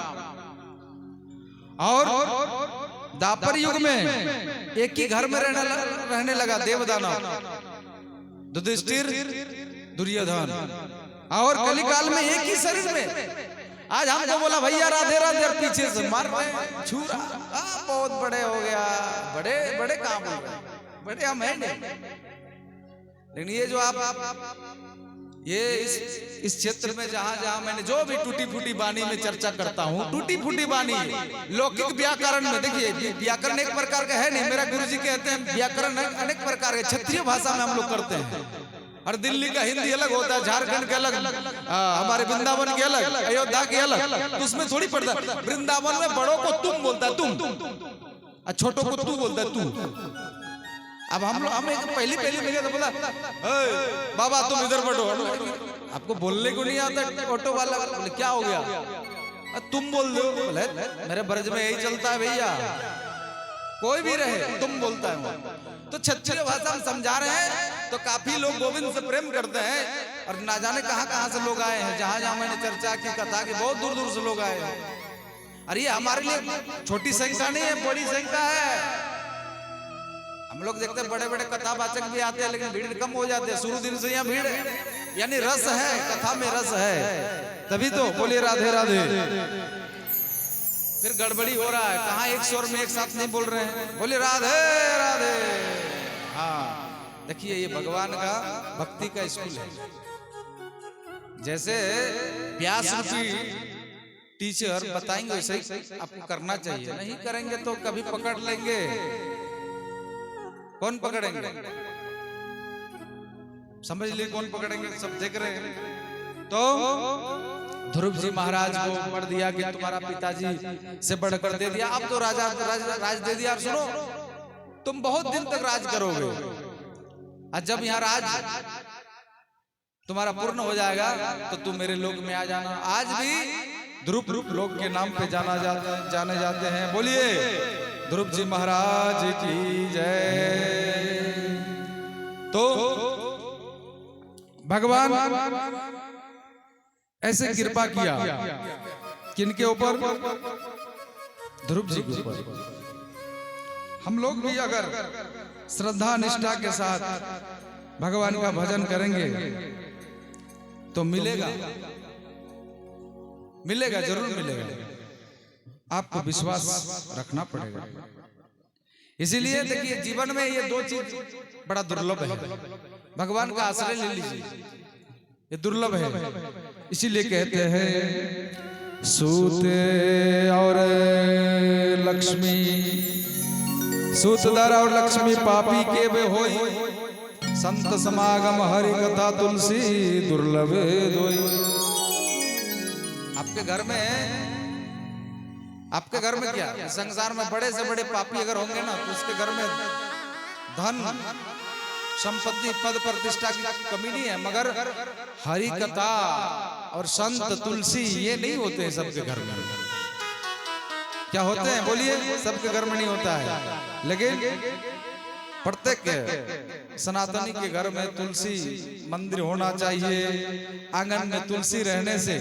और द्वापर युग में एक ही घर में रहने लगा देवदानव, युधिष्ठिर दुर्योधन। और कलिकाल में एक ही शरीर में। आज हमको बोला भैया राधे राधे, और पीछे से मार रहे छू रहा, बहुत बड़े हो गया, बड़े बड़े काम हो गए, बड़े हम है नहीं। लेकिन ये जो आप ये इस क्षेत्र में जहां मैंने जो भी टूटी फूटी वाणी में चर्चा करता हूँ, टूटी फूटी वाणी लौकिक व्याकरण में, देखिए व्याकरण एक प्रकार का है नहीं। मेरा गुरुजी कहते हैं व्याकरण अनेक प्रकार के, क्षेत्रीय भाषा में हम लोग करते हैं। और दिल्ली का हिंदी अलग होता है, झारखंड के अलग, हमारे वृंदावन के अलग, अयोध्या के अलग, तो उसमें थोड़ी पड़ता है। वृंदावन में बड़ों को तुम बोलता है, तुम, छोटों को तू बोलता है, तू। अब हम एक पहली मिले तो बोला बाबा तुम इधर बैठो, आपको बोलने को नहीं आता। ऑटो वाला बोले क्या हो गया? तुम बोल दो। बोले मेरे ब्रज में यही चलता है भैया, कोई भी रहे तुम बोलता है। तो क्षत्रिय भाषा हम समझा रहे हैं, तो काफी लोग गोविंद से प्रेम करते हैं। और ना जाने कहां से लोग आए हैं, जहां मैंने चर्चा की, कथा की, बहुत दूर दूर से लोग आए हैं। अरे हमारे लिए छोटी संख्या नहीं है, बड़ी संख्या है। हम लोग देखते हैं बड़े बड़े कथावाचक भी आते हैं, लेकिन भीड़ कम हो जाती है। शुरू दिन से यहाँ भीड़ है, यानी रस है, कथा में रस है, तभी तो बोलिए राधे राधे। फिर गड़बड़ी हो रहा है, कहाँ एक स्वर में एक साथ नहीं बोल रहे हैं, बोलिए राधे राधे। हाँ देखिए, ये भगवान का भक्ति का स्कूल है। जैसे व्यास रूपी टीचर बताएंगे वैसे ही आपको करना चाहिए। नहीं करेंगे तो कभी पकड़ लेंगे। कौन पकड़ेंगे? समझ लिए कौन पकड़ेंगे, सब देख रहे हैं। तो ध्रुव जी महाराज को वर दिया कि तुम्हारा पिताजी से बढ़कर दे दिया, अब तो राज दे दिया। सुनो, तुम बहुत दिन तक राज करोगे, और जब यहाँ राज तुम्हारा पूर्ण हो जाएगा तो तुम मेरे लोक में आ जाना। आज भी ध्रुव लोक के नाम पे जाने जाते हैं। बोलिए ध्रुव जी महाराज की जय। तो भगवान ऐसे कृपा किया किनके ऊपर? ध्रुव जी के ऊपर। हम लोग भी अगर श्रद्धा निष्ठा के साथ भगवान का भजन करेंगे तो मिलेगा, मिलेगा, जरूर मिलेगा। आपको विश्वास रखना पड़ेगा। इसीलिए देखिए, जीवन में ये दो चीज बड़ा दुर्लभ है। भगवान का आश्रय ले लीजिए, ये दुर्लभ है। इसीलिए कहते हैं सूत और लक्ष्मी, सूतधर और लक्ष्मी पापी के वे होई, संत समागम हरि कथा तुलसी दुर्लभ दोई। आपके घर में क्या, संसार में बड़े से बड़े पापी अगर होंगे ना, तो उसके घर में धन संपत्ति पद प्रतिष्ठा की कमी नहीं है, मगर हरि कथा और संत तुलसी ये नहीं होते हैं सबके घर में। क्या होते हैं? बोलिए, सबके घर में नहीं होता है, लेकिन प्रत्येक सनातनी के घर में तुलसी मंदिर होना चाहिए। आंगन में तुलसी रहने से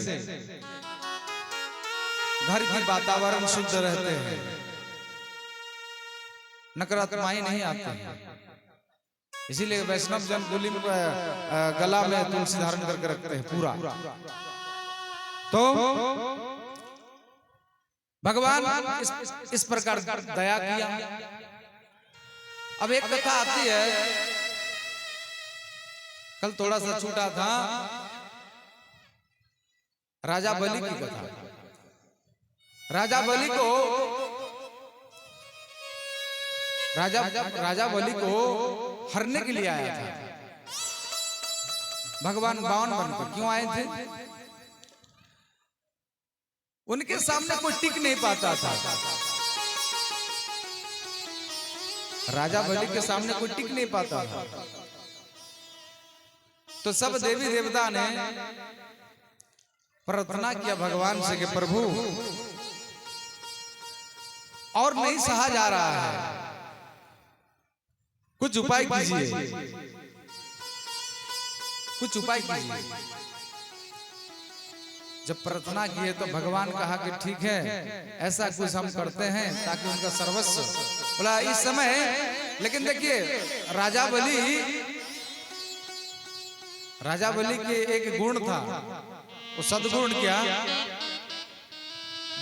घर की वातावरण शुद्ध रहते हैं, नकारात्मकताएं नहीं आती हैं। इसीलिए वैष्णव जन गुली में गला में तुलसी धारण करके रखते हैं पूरा। तो भगवान इस प्रकार दया किया। अब एक कथा आती है, कल थोड़ा सा छूटा था, राजा बलि की कथा। राजा बलि को हरने के लिए आया था भगवान बावन बनकर। क्यों आए थे? उनके सामने कोई टिक नहीं पाता था। राजा बलि के सामने कोई टिक नहीं पाता था। तो सब देवी देवता ने प्रार्थना किया भगवान से कि प्रभु, और नहीं सहा जा रहा है, कुछ उपाय कीजिए, कुछ उपाय कीजिए। जब प्रार्थना किए तो भगवान कहा कि ठीक है, ऐसा कुछ हम करते हैं ताकि उनका सर्वस्व। बोला इस समय, लेकिन देखिए राजा बलि के एक गुण था, वो सद्गुण क्या,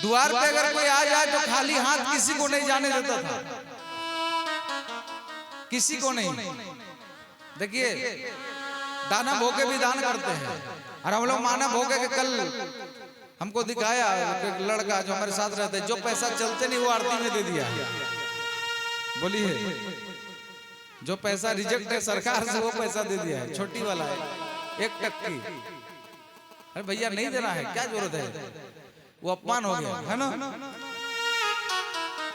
द्वार पे अगर कोई आ जाए तो खाली हाथ किसी को नहीं जाने देता था, किसी को नहीं। देखिए, दाना भोगे भी दान करते हैं, और हम लोग माना भोगे के कल हमको दिखाया एक लड़का जो हमारे साथ रहते, जो पैसा चलते नहीं वो आरती में दे दिया। बोलिए, जो पैसा रिजेक्ट है सरकार से वो पैसा दे दिया है, छोटी वाला है, 1 टक्की। अरे भैया नहीं देना है, क्या जरूरत है, वो अपमान हो गया है ना।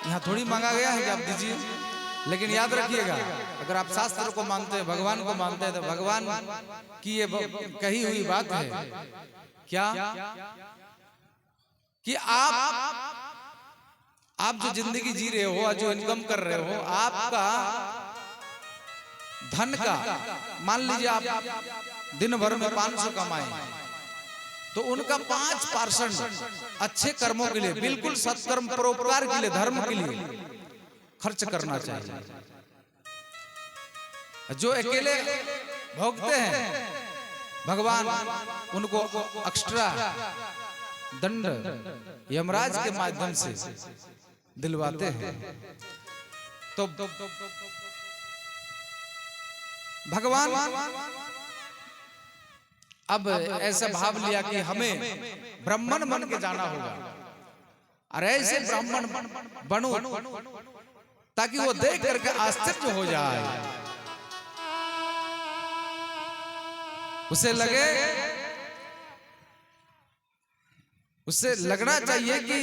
यहाँ थोड़ी मांगा गया है कि आप दीजिए, लेकिन याद रखिएगा, अगर आप शास्त्र को मानते हैं, भगवान को मानते हैं, तो भगवान की ये कही हुई बात है क्या, कि आप जो जिंदगी जी रहे हो, जो इनकम कर रहे हो, आपका धन का, मान लीजिए आप दिन भर में 500 कमाए, तो उनका 5% अच्छे कर्मों के लिए, बिल्कुल सत्कर्म परोपकार के लिए, धर्म के लिए खर्च करना चाहिए। जो अकेले भोगते हैं, भगवान उनको एक्स्ट्रा दंड यमराज के माध्यम से दिलवाते हैं। तो भगवान अब ऐसा भाव लिया कि हमें ब्राह्मण बन के जाना होगा, और ऐसे ब्राह्मण बनो ताकि वो देख करके आश्चर्य हो जाए, उसे लगे उससे लगना चाहिए कि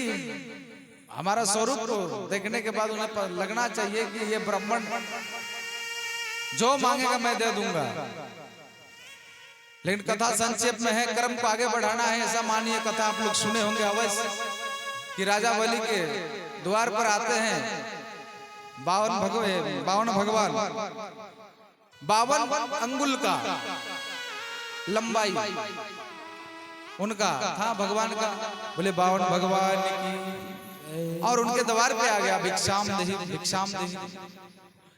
हमारा स्वरूप को देखने के बाद उन्हें लगना चाहिए कि ये ब्राह्मण जो मांगेगा मैं दे दूंगा। लेकिन कथा संक्षेप में है, कर्म को आगे बढ़ाना है ऐसा मानिए। कथा आप लोग सुने होंगे अवश्य कि राजा बलि के द्वार पर आते हैं 52 भगवान, 52 अंगुल का लंबाई उनका था भगवान का। बोले 52 भगवान की, और उनके द्वार पे आ गया भिक्षाम देहि भिक्षाम देहि।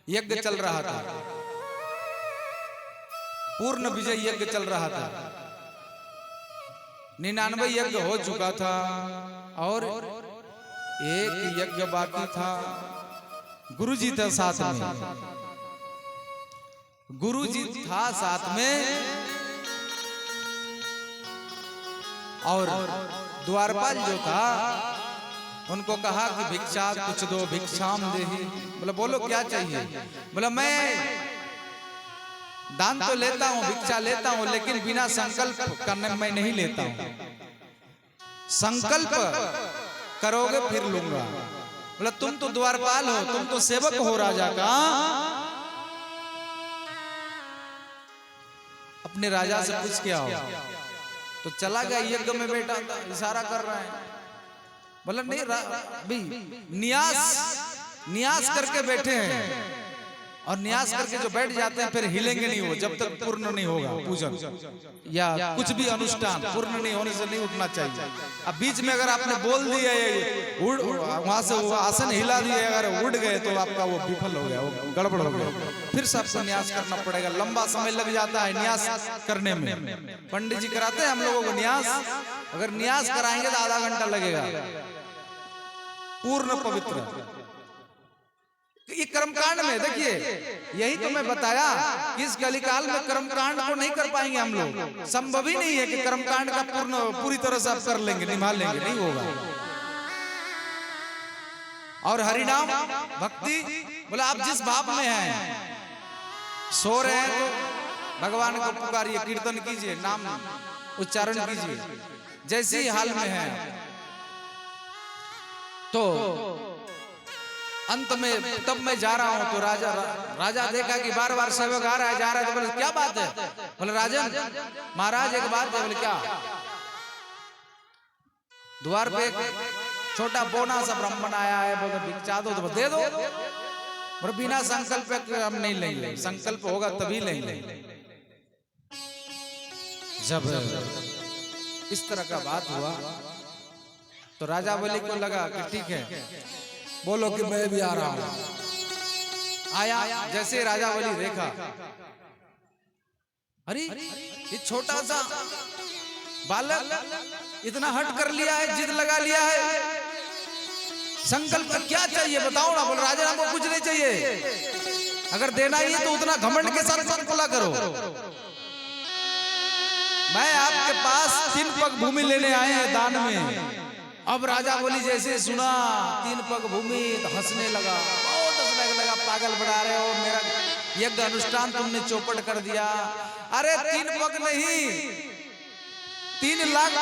यज्ञ चल रहा था, पूर्ण विजय यज्ञ चल रहा था। 99 यज्ञ हो चुका था और एक यज्ञ बाकी था। गुरुजी था साथ में, गुरुजी था साथ में, और द्वारपाल जो था उनको कहा कि भिक्षा कुछ दो, भिक्षाम देहि। बोला बोलो क्या चाहिए? बोला मैं दान तो लेता हूं, भिक्षा लेता हूं, लेकिन बिना संकल्प करने मैं नहीं लेता हूं। संकल्प करोगे फिर लूंगा। बोला तुम तो द्वारपाल हो, तुम तो सेवक हो राजा का, अपने राजा से पूछ के आओ। तो चला गया यज्ञ में बैठा था, इशारा कर रहा है। बोला नहीं भाई, न्यास करके बैठे हैं, और न्यास करके जो बैठ जाते हैं फिर हिलेंगे नहीं वो जब तक पूर्ण नहीं होगा पूजन या कुछ भी अनुष्ठान पूर्ण नहीं होने से नहीं उठना चाहिए। अब बीच में अगर आपने बोल दिया वहां से वो आसन हिला दिए, अगर उड़ गए तो आपका वो विफल हो गया, वो गड़बड़ हो गया। फिर सबसे न्यास करना पड़ेगा, लंबा समय लग जाता है न्यास करने में। पंडित जी कराते हैं हम लोगों को न्यास, अगर न्यास कराएंगे तो आधा घंटा लगेगा पूर्ण पवित्र। ये कर्मकांड में देखिए, यही तो मैं बताया कि इस कलिकाल में कर्मकांड को नहीं कर पाएंगे हम लोग। संभव ही नहीं है कि कर्मकांड का पूरी तरह से आप कर लेंगे, निभा लेंगे, नहीं होगा। और हरिनाम भक्ति, बोला आप जिस भाव में हैं, सो रहे हैं तो भगवान को पुकारिए, कीर्तन कीजिए, नाम उच्चारण कीजिए। जैसे ही हाल में है तो अंत में तब मैं जा रहा हूं तो राजा देखा कि बार बार सेवक आ रहा है जा रहा है। तो बोले क्या बात है? बोले राजन महाराज एक बात है। बोले क्या? द्वार पे एक छोटा बोना सा ब्राह्मण आया है, बोले भिक्षा दो। तो दे दो। बोले बिना संकल्प हम नहीं लेंगे, संकल्प होगा तभी लेंगे। जब इस तरह का बात हुआ तो राजा बलि को लगा कि ठीक है, बोलो कि मैं भी आ रहा हूं। आया, जैसे राजा बलि देखा, अरे ये छोटा सा बालक इतना हट कर लिया है, जिद लगा लिया है, संकल्प क्या चाहिए बताओ ना। बोल राजा हमको कुछ नहीं चाहिए, अगर देना ही है तो उतना घमंड के साथ संकल्प करो। मैं आपके पास 3 पग भूमि लेने आए हैं दान में। अब राजा बलि जैसे सुना 3 पग भूमि तो हंसने लगा, बहुत हंसने लगा। पागल बना रहे हो, मेरा यज्ञ अनुष्ठान तुमने चौपट कर दिया। अरे 3 पग नहीं, 3 लाख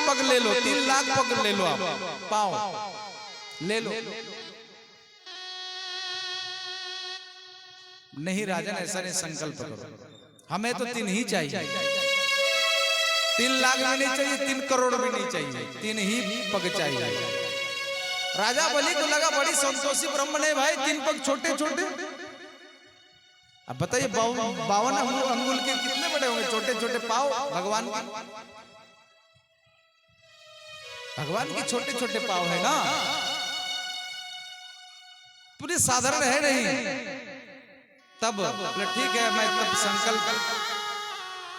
पग ले लो, 3 लाख पग ले लो, आप पाओ ले लो। नहीं राजन ऐसा नहीं, संकल्प करो, हमें तो 3 ही चाहिए। 3 लाख भी नहीं चाहिए, 3 करोड़ भी नहीं चाहिए, 3 ही पग चाहिए। राजा बलि को लगा बड़ी संतोषी ब्राह्मण है भाई, 3 पग छोटे छोटे। अब बताइए 52 अंगुल के कितने बड़े होंगे, छोटे छोटे पाव भगवान के, भगवान के छोटे छोटे पाव है ना, पूरे साधारण है नहीं। तब ठीक है मैं तब संकल्प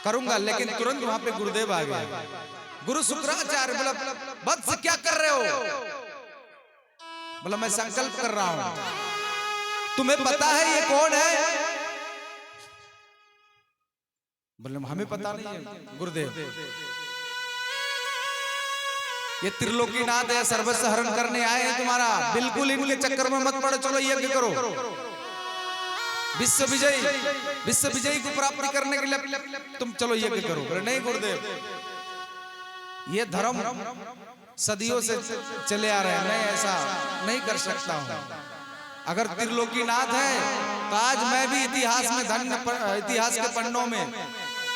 करूंगा, लेकिन तुरंत वहां पे गुरुदेव आ गए। गुरु शुक्राचार्य बोला वत्स क्या कर रहे हो? बोला मैं संकल्प कर रहा हूं। तुम्हें पता है ये कौन है? बोले हमें पता नहीं है गुरुदेव, ये त्रिलोकीनाथ है, सर्वस्व हरण करने आए हैं तुम्हारा, बिल्कुल इनके चक्कर में मत पड़ो, चलो यज्ञ करो। विश्व विजयी को प्राप्ति करने के लिए तुम चलो यज्ञ करो। बोले नहीं गुरुदेव, ये धर्म सदियों से चले आ रहे हैं, मैं ऐसा नहीं कर सकता हूं। अगर त्रिलोकीनाथ है तो आज मैं भी इतिहास में इतिहास के पन्नों में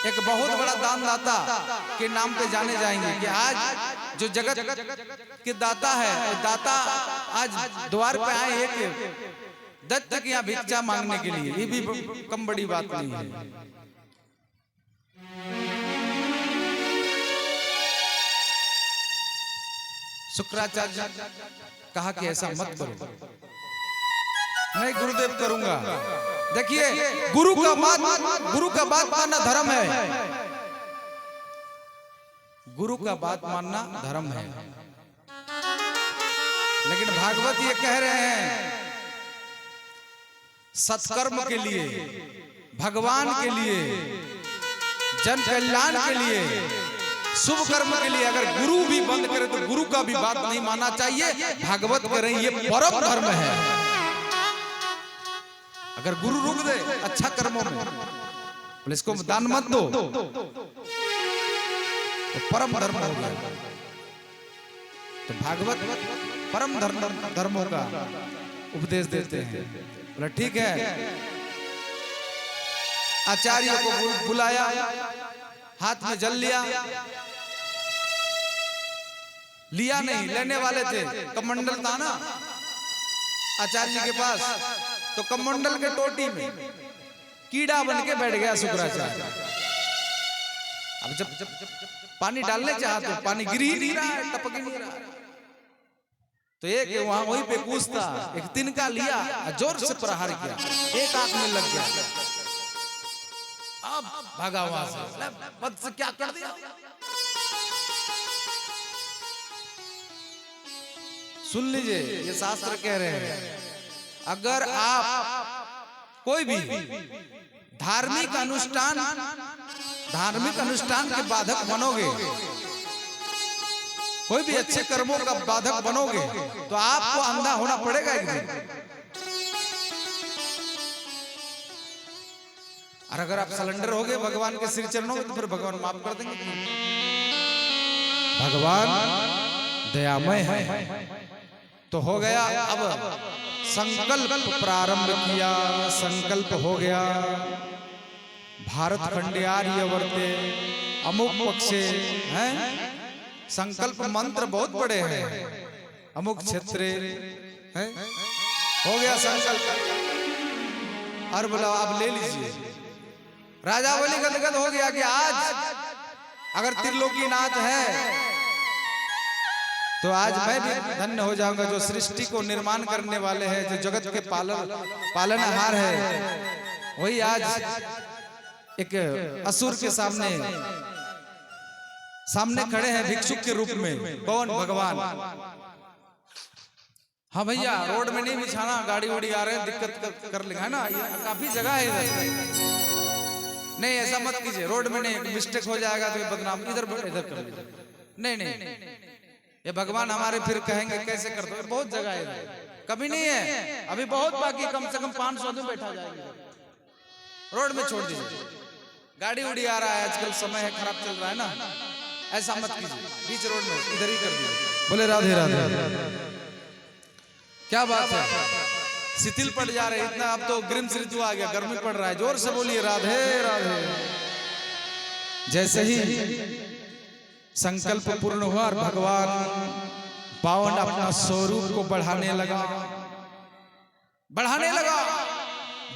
एक बहुत बड़ा दानदाता के नाम पे जाने जाएंगे कि आज जो जगत के दाता है, दाता आज द्वार पे आए एक दत्त के यहाँ भिक्षा मांगने के लिए, ये भी कम बड़ी बात नहीं है। शुक्राचार्य कहा कि ऐसा मत करो, नहीं गुरुदेव करूंगा। देखिए गुरु का बात मानना धर्म है, गुरु का बात मानना धर्म है। लेकिन भागवत ये कह रहे हैं सत्कर्म के लिए, भगवान के लिए, जन कल्याण के लिए, शुभ कर्म के लिए अगर गुरु भी बंद करे तो गुरु का भी बात नहीं मानना चाहिए। भागवत कह रहे हैं ये परम धर्म है। अगर गुरु रोक दे अच्छा कर्मों में, बोले इसको दान मत दो, तो परम धर्म हो गया। तो भागवत परम धर्मों का उपदेश देते हैं। बोला ठीक है। आचार्य को बुलाया, हाथ में जल लिया नहीं, लेने वाले थे। कमंडल था ना आचार्य के पास, तो कमंडल के टोटी में कीड़ा बन के बैठ गया शुक्राचार्य। अब जब पानी डालने चाहा तो पानी गिर ही नहीं रहा है, टपक ही नहीं रहा। तो एक वहां वहीं पे कूदता, एक तिनका लिया, जोर से प्रहार किया, एक आंख में लग गया। अब भागा वहां से, पद से क्या कर दिया। सुन लीजिए, ये शास्त्र कह रहे हैं अगर आप कोई भी धार्मिक अनुष्ठान के बाधक बनोगे, कोई भी अच्छे कर्मों का बाधक बनोगे, तो आपको अंधा होना पड़ेगा एक दिन। और अगर आप सरेंडर हो गए भगवान के श्री चरणों में, तो फिर भगवान माफ कर देंगे। भगवान दयामय है। तो हो गया, अब संकल्प प्रारंभ किया, संकल्प हो गया। भारत खंडियार्य वर्ते अमुक पक्षे हैं, संकल्प मंत्र बहुत बड़े हैं। अमुक क्षेत्रे हैं, हो गया संकल्प। और बोला अब ले लीजिए। राजा बोली गदगद हो गया कि आज अगर त्रिलोकीनाथ है तो आज मैं भी धन्य हो जाऊंगा। जो सृष्टि को निर्माण करने वाले हैं, जो जगत के पालनहार है, वही आज एक असुर के सामने खड़े हैं भिक्षुक के रूप में। कौन? भगवान। हाँ भैया, रोड में नहीं बिछाना, गाड़ी उड़ी आ रहे हैं, दिक्कत कर लेगा ना, काफी जगह है इधर। नहीं ऐसा मत कीजिए, रोड में नहीं, मिस्टेक हो जाएगा तो बदनाम। इधर कर लीजिए। नहीं, ये भगवान हमारे फिर कहेंगे कैसे कर दो। बहुत जगह है, कभी नहीं है, अभी बहुत बाकी, कम से कम 500 में बैठा जाएगा। रोड में छोड़ दीजिए, गाड़ी उड़ी आ रहा है, आजकल समय है खराब चल रहा है ना, ऐसा मत कीजिए। बीच रोड में इधर ही कर दीजिए। बोले राधे राधे। क्या बात है, शिथिल पड़ जा रहे इतना। अब तो ग्रीष्म ऋतु आ गया, गर्मी पड़ रहा है। जोर से बोलिए राधे राधे। जैसे ही संकल्प पूर्ण हुआ और भगवान पावन अपना स्वरूप को बढ़ाने लगा।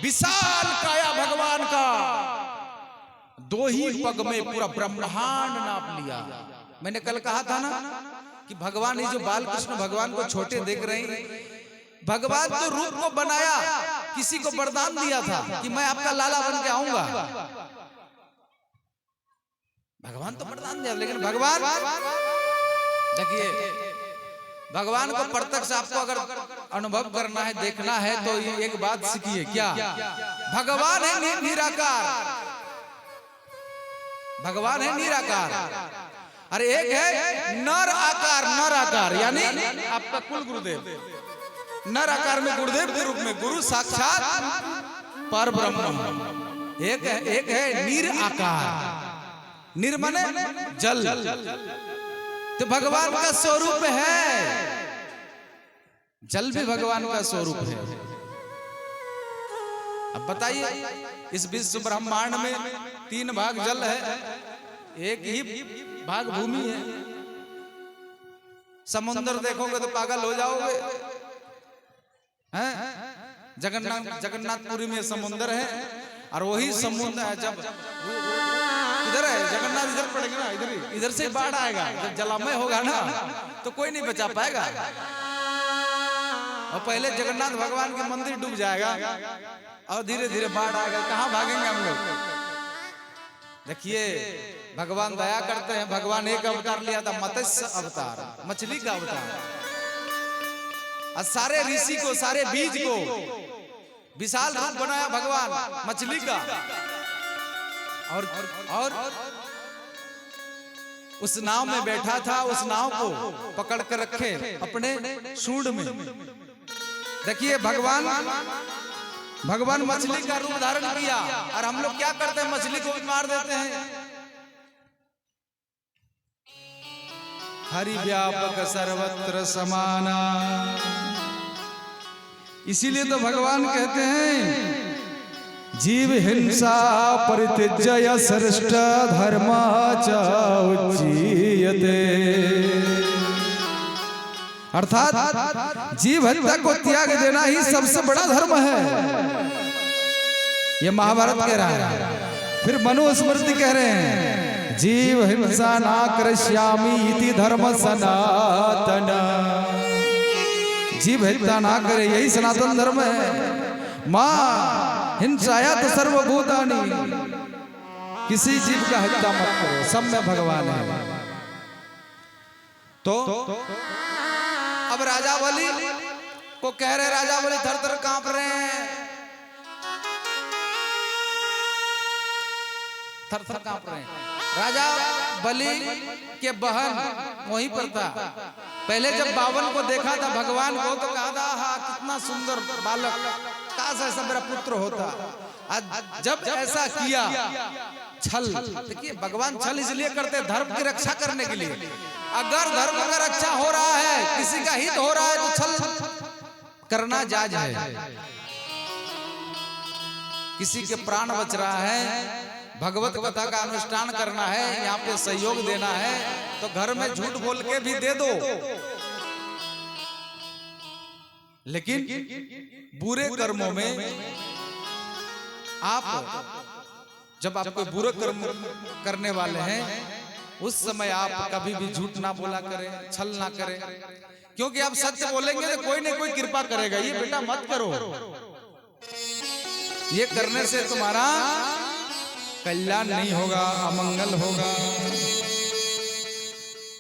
विशाल काया भगवान का, 2 ही पग में पूरा ब्रह्मांड नाप लिया। मैंने कल कहा था ना कि भगवान, ये जो बाल कृष्ण भगवान को छोटे देख रहे हैं, भगवान तो रूप को बनाया, किसी को वरदान दिया था कि मैं आपका लाला बन के आऊंगा। भगवान तो वरदान दिया, लेकिन भगवान देखिए, भगवान को प्रत्यक्ष आपको अगर अनुभव करना है, देखना है, तो ये एक बात सीखिए। क्या? भगवान है निराकार, भगवान है निराकार। अरे एक है नर आकार, यानी आपका कुल गुरुदेव। नर आकार में गुरुदेव के रूप में, गुरु साक्षात पर ब्रह्म। एक है नीर आकार, निर्मने जल, तो भगवान का स्वरूप है, जल भी भगवान का स्वरूप है। अब बताइए, इस विश्व ब्रह्मांड में 3 भाग जल है, 1 ही भाग भूमि है। समुद्र देखोगे तो पागल हो जाओगे, हैं? जगन्नाथपुरी में समुद्र है, और वही समुद्र है जब इधर है जगन्नाथ, इधर पड़ेगा ना, इधर से बाढ़ आएगा, जब जलामय होगा ना तो कोई नहीं बचा पाएगा। और पहले जगन्नाथ भगवान के मंदिर डूब जाएगा और धीरे धीरे बाढ़ आएगा, कहाँ भागेंगे हम लोग? देखिए भगवान दया करते हैं। भगवान एक अवतार लिया था, मत्स्य अवतार, मछली का अवतार, और सारे ऋषि को, सारे बीज को विशाल रूप बनाया भगवान मछली का, और उस नाव में बैठा था, उस नाव को पकड़ कर रखे अपने सूंड में। देखिए भगवान मछली का रूप धारण किया, और हम लोग क्या करते हैं? मछली को भी मार देते हैं। हरि व्यापक सर्वत्र समाना, इसीलिए तो भगवान कहते हैं जीव हिंसा परित्यज्य श्रेष्ठ धर्म च उच्यते। अर्थात जीव हत्या को त्याग देना ही सबसे बड़ा धर्म है, ये महाभारत कह रहा है। फिर मनुस्मृति कह रहे हैं जीव हिंसा ना करिष्यामि इति धर्म सनातन। जीव हत्या ना करे, यही सनातन धर्म है। मां हिंसाया तो सर्वभूतानि, किसी जीव का हत्या मत करो, सब में भगवान है। तो अब राजा बलि को कह रहे, राजा बलि थर थर कांप रहे हैं, थर थर कांप रहे हैं। राजा बलि के बहन वहीं पर था। पहले जब बावन को देखा था भगवान को तो कहा था हाँ कितना सुंदर बालक, काश ऐसा मेरा पुत्र होता। आज जब ऐसा किया छल, देखिए भगवान छल इसलिए करते धर्म की रक्षा करने के लिए। अगर धर्म का रक्षा हो रहा है, किसी का हित हो रहा है तो छल करना जायज है। किसी के प्राण बच रहा है, भगवत कथा का अनुष्ठान करना है, यहाँ पे सहयोग देना है, तो घर में झूठ बोल के भी दे दो। लेकिन बुरे कर्मों में आप, जब आप कोई बुरे कर्म करने वाले हैं, उस समय आप कभी भी झूठ ना बोला करें, छल ना करें, क्योंकि आप सत्य बोलेंगे तो कोई ना कोई कृपा करेगा। ये बेटा मत करो, ये करने से तुम्हारा कल्याण नहीं होगा, अमंगल होगा।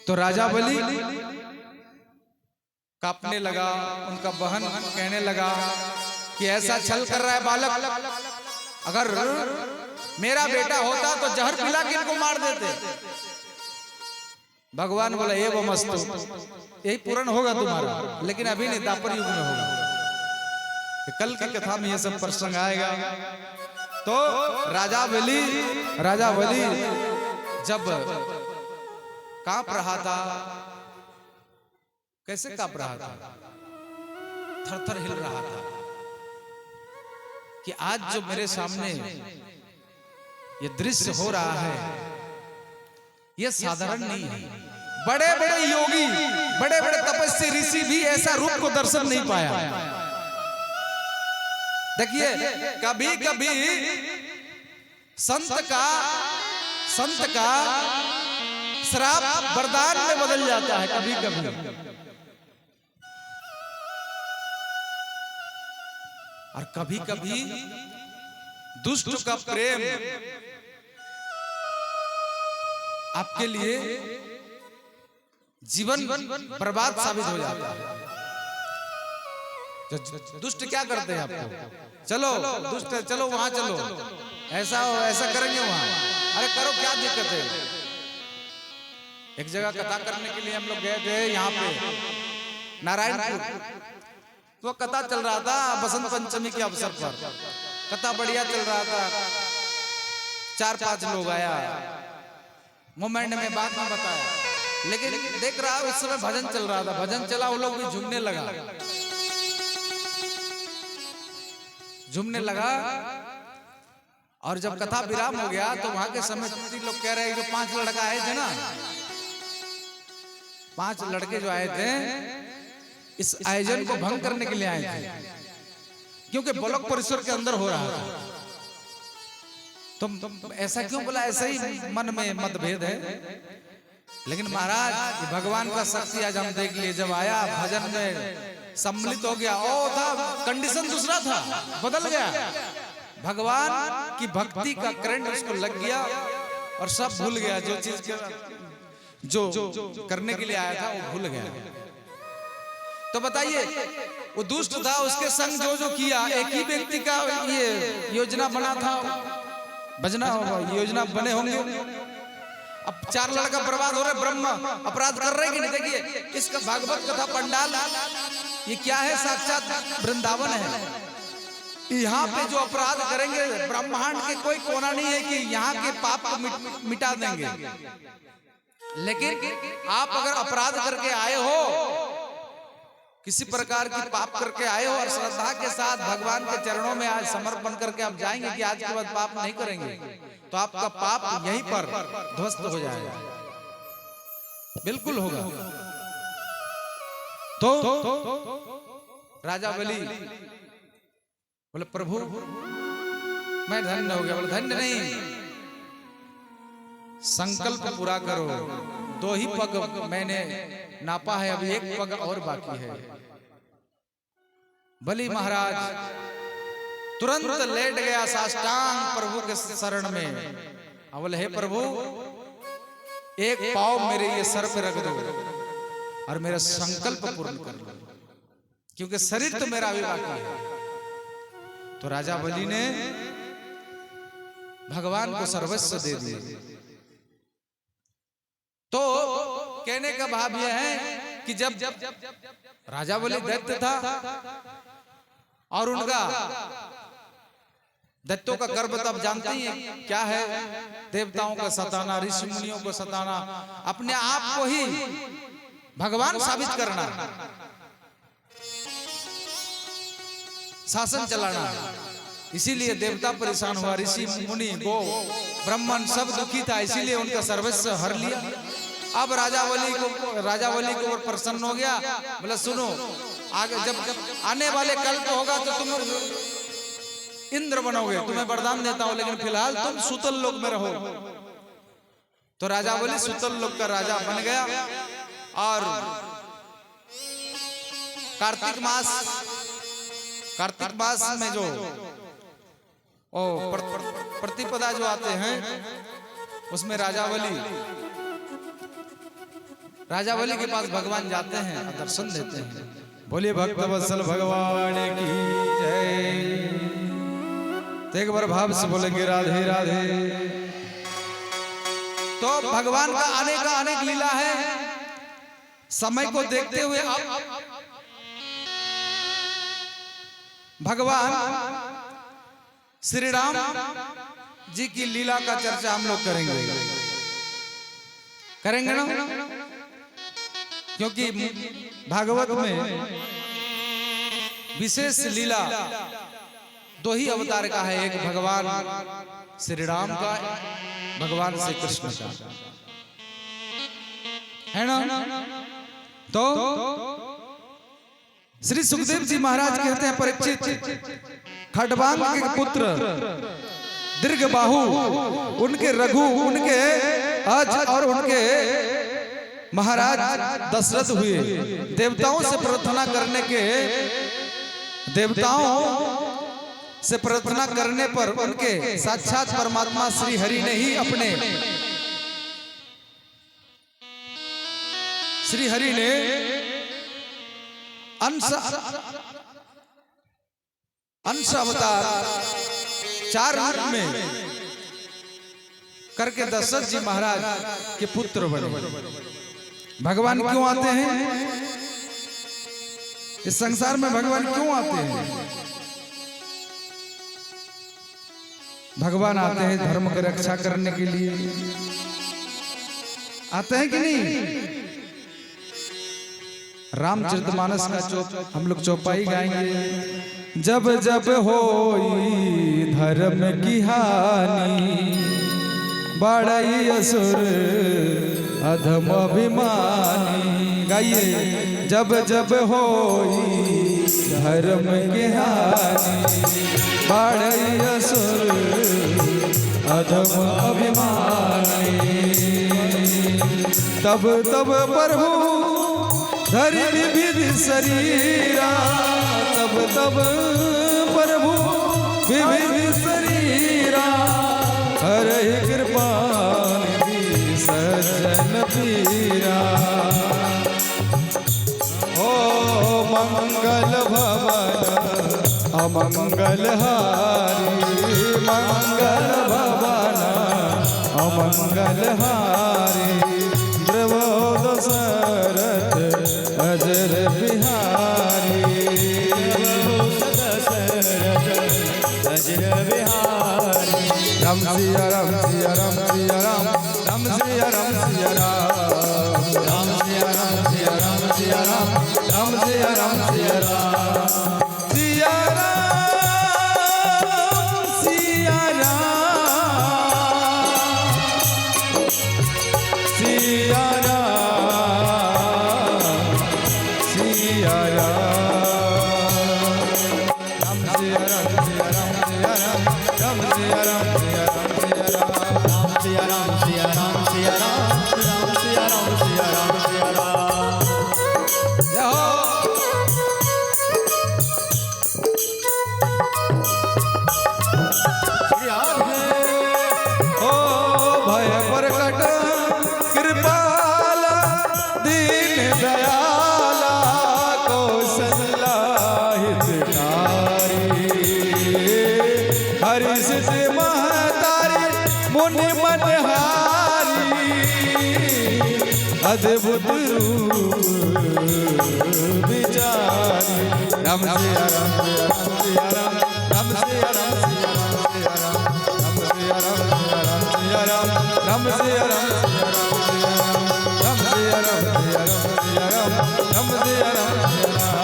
तो राजा बलि कांपने लगा, उनका बहन कहने लगा कि ऐसा छल कर रहा है बालक, अगर मेरा बेटा होता तो जहर पिला के इनको मार देते। भगवान बोला ये वो मस्त, यही पूर्ण होगा तुम्हारा, लेकिन अभी नहीं, द्वापर युग में होगा। कल की कथा में ये सब प्रसंग आएगा। तो राजा बलि जब कांप रहा था, कैसे कांप रहा था? थर थर हिल रहा था कि आज जो मेरे सामने ये दृश्य हो रहा है ये साधारण नहीं है। बड़े बड़े योगी, बड़े बड़े तपस्वी ऋषि भी ऐसा रूप को दर्शन नहीं पाया। देखिए कभी कभी संत का श्राप वरदान में बदल जाता है, कभी कभी। और कभी कभी दुष्ट का प्रेम आपके लिए जीवन बर्बाद साबित हो जाता है। दुष्ट क्या करते हैं आपको? चलो दुष्ट चलो वहां चलो, ऐसा करेंगे वहां, अरे करो क्या दिक्कत है। एक जगह कथा करने के लिए हम लोग गए थे, यहाँ पे नारायणपुर, तो कथा चल रहा था बसंत पंचमी के अवसर पर, कथा बढ़िया चल रहा था। 4-5 लोग आया, मोमेंट में बात में बताया लेकिन देख रहा उस समय भजन चल रहा था, भजन चला, वो लोग भी झूमने लगा, झूमने लगा। और जब कथा विराम हो गया तो वहां के समिति लोग कह रहे हैं जो 5 लड़का आए थे ना, 5 लड़के जो आए थे इस आयोजन को भंग करने के लिए आए थे, क्योंकि ब्लॉक परिसर के अंदर हो रहा था। तुम ऐसा क्यों बोला? ऐसा ही मन में मतभेद है। लेकिन महाराज भगवान का शक्ति आज हम देख लिए, जब आया भजन में सम्मिलित हो गया, ओ था कंडीशन दूसरा था, बदल गया। भगवान की भक्ति का करंट उसको लग गया और सब भूल गया, जो चीज जो करने के लिए आया था वो भूल गया। तो बताइए वो दुष्ट था, उसके संग जो किया, एक ही व्यक्ति का ये योजना बना था, बजना योजना बने होंगे। अब 4 लड़का बर्बाद हो रहे, ब्रह्म अपराध कर रहे कि नहीं? देखिए इसका भागवत कथा पंडाल ये क्या है? साक्षात वृंदावन है। यहाँ पे जो अपराध करेंगे, ब्रह्मांड के कोई कोना नहीं है कि यहाँ के पाप को मिटा देंगे। लेकिन आप अगर अपराध करके आए हो, किसी प्रकार की पाप करके आए हो और श्रद्धा के साथ भगवान के चरणों में आज समर्पण करके आप जाएंगे कि आज के बाद पाप नहीं करेंगे, तो आपका पाप यहीं पर ध्वस्त हो जाएगा, बिल्कुल होगा। तो राजा बलि बोले प्रभु मैं धन्य हो गया। बोले धन्य नहीं, संकल्प पूरा करो। 2 ही पग मैंने नापा है, अभी 1 पग और बाकी है। बलि महाराज तुरंत लेट गया साष्टांग प्रभु के शरण में। बोले हे प्रभु 1 पाँव मेरे ये सर पे रख दो और मेरा संकल्प पूर्ण कर लो, क्योंकि शरीर तो मेरा अभी बाकी है। तो राजा बलि ने भगवान को सर्वस्व दे दिया। तो कहने का भाव यह है कि जब राजा बलि दैत्य था और उनका दैत्यों का गर्व तब जानते ही हैं क्या है, देवताओं का सताना, ऋषि मुनियों को सताना, अपने आप को ही भगवान साबित करना, शासन चलाना। इसीलिए देवता परेशान हुआ, ऋषि मुनि गो ब्राह्मण सब दुखी था, इसीलिए उनका सर्वस्व हर लिया। अब राजा बलि को प्रसन्न हो गया। बोला सुनो, आगे जब आने वाले कल को होगा तो तुम इंद्र बनोगे, तुम्हें वरदान देता हूं, लेकिन फिलहाल तुम सूतल लोक में रहो। तो राजा बलि सूतल लोक का राजा बन गया। और कार्तिक मास में जो प्रतिपदा जो आते हैं उसमें राजा बलि के पास भगवान जाते हैं और दर्शन देते हैं। बोलिए भक्त वत्सल भगवान की जय। तो एक बार भाव से बोलेंगे राधे राधे। तो भगवान का अनेक लीला है। समय को देखते हुए अब भगवान श्री राम जी की लीला का चर्चा हम लोग करेंगे ना, क्योंकि भागवत में विशेष लीला 2 ही अवतार का है, एक भगवान श्री राम का, भगवान श्री कृष्ण का, है ना। तो श्री सुखदेव जी महाराज कहते हैं परीक्षित खडवांग के पुत्र दीर्घबाहु, उनके रघु, उनके अज और उनके महाराज दशरथ हुए। देवताओं से प्रार्थना करने पर उनके साक्षात परमात्मा श्री हरि ने ही अंश अवतार 4 रूप में करके दशरथ जी महाराज के पुत्र बने। भगवान क्यों आते हैं इस संसार में? भगवान क्यों आते हैं? भगवान आते हैं धर्म की रक्षा करने के लिए, आते हैं कि नहीं? रामचरितमानस का हम लोग चौपाई गाएंगे। जब जब होई धर्म की हानि, बड़ई असुर अधम अभिमानी। गाइए। जब जब होई धर्म की हानि, बड़ई असुर अधम अभिमानी। तब तब प्रभु धरि विविध शरीरा, तब तब प्रभु विविध शरीरा। हरहि कृपा निधि सज्जन पीरा। ओ मंगल भवन अमंगल हारी, मंगल भवन अमंगल हारी। द्रवोद दशरथ अजर बिहारी, अजर बिहारी। राम सिया राम सिया राम सिया राम, राम सिया राम सिया राम, राम सिया राम सिया राम सिया राम, राम सिया राम सिया राम। सिया राम सिया राम, सिया अद्भुत रूप विचारी। राम सिया राम सिया राम, राम सिया राम सिया राम, राम सिया राम सिया राम, राम सिया राम सिया राम, राम सिया राम सिया राम, राम सिया राम सिया राम।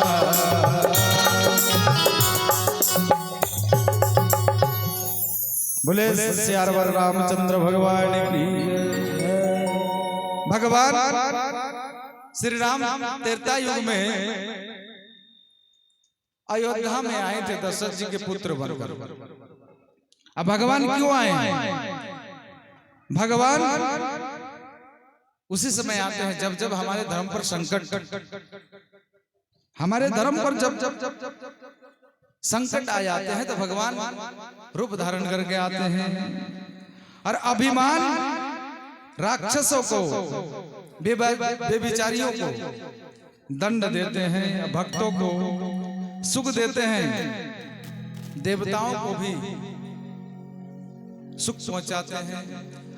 बोले सियावर रामचंद्र भगवान की। भगवान श्री राम त्रेता युग में अयोध्या में आए थे दशरथ जी के पुत्र बनकर। अब भगवान क्यों आए हैं? भगवान उसी समय आते हैं जब जब हमारे धर्म पर संकट, हमारे धर्म पर जब जब संकट आ जाते हैं तो भगवान रूप धारण करके आते हैं और अभिमान राक्षसों को, बेविचारियों को दंड देते हैं, भक्तों को सुख देते हैं, देवताओं को भी सुख पहुंचाते हैं।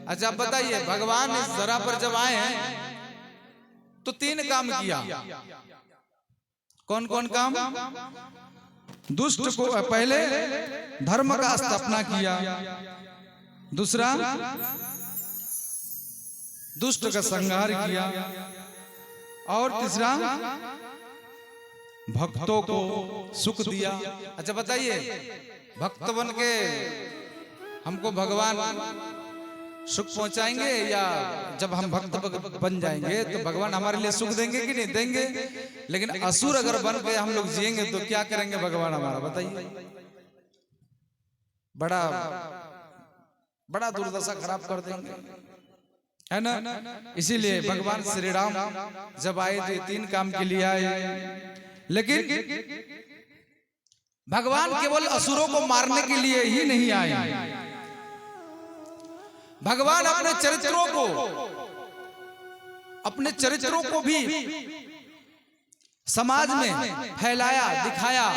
अच्छा बताइए, भगवान इस धरा पर जब आए हैं तो 3 काम किया। कौन कौन काम? दुष्ट को पहले धर्म का स्थापना किया, दूसरा दुष्ट का संहार किया और तीसरा भक्तों को सुख दिया। अच्छा बताइए, भक्त बन के हमको भगवान सुख पहुंचाएंगे या जब हम भक्त बन जाएंगे तो भगवान हमारे लिए सुख देंगे कि नहीं देंगे? लेकिन असुर अगर बन के हम लोग जिएंगे तो क्या करेंगे भगवान हमारा? बताइए। बड़ा बड़ा दुर्दशा खराब कर देंगे, है ना? इसीलिए भगवान श्री राम जब आए तो 3 काम के लिए आए। लेकिन भगवान केवल असुरों को मारने के लिए ही नहीं आए, भगवान अपने चरित्रों को भी समाज में फैलाया, दिखाया।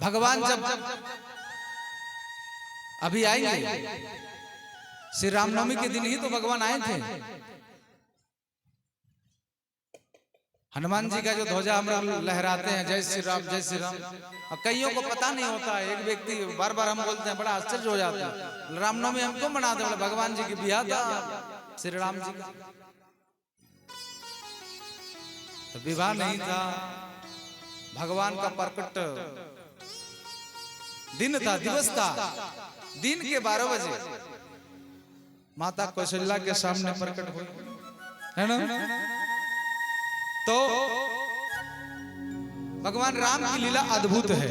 भगवान जब अभी आएंगे, श्री रामनवमी के दिन ही तो भगवान आए थे। हनुमान जी का जो ध्वजा हम लोग लहराते हैं, जय श्री राम जय श्री राम, और कईयों को पता नहीं होता है। एक व्यक्ति बार बार हम बोलते हैं, बड़ा आश्चर्य हो जाता है, रामनवमी हमको मनाते हैं? भगवान जी की बियाह था श्री राम जी का। तो विवाह नहीं था, भगवान का प्रकट दिन था, दिवस था। दिन के 12 बजे माता कौशल्या के सामने प्रकट हुई, है ना। तो भगवान राम की लीला अद्भुत है।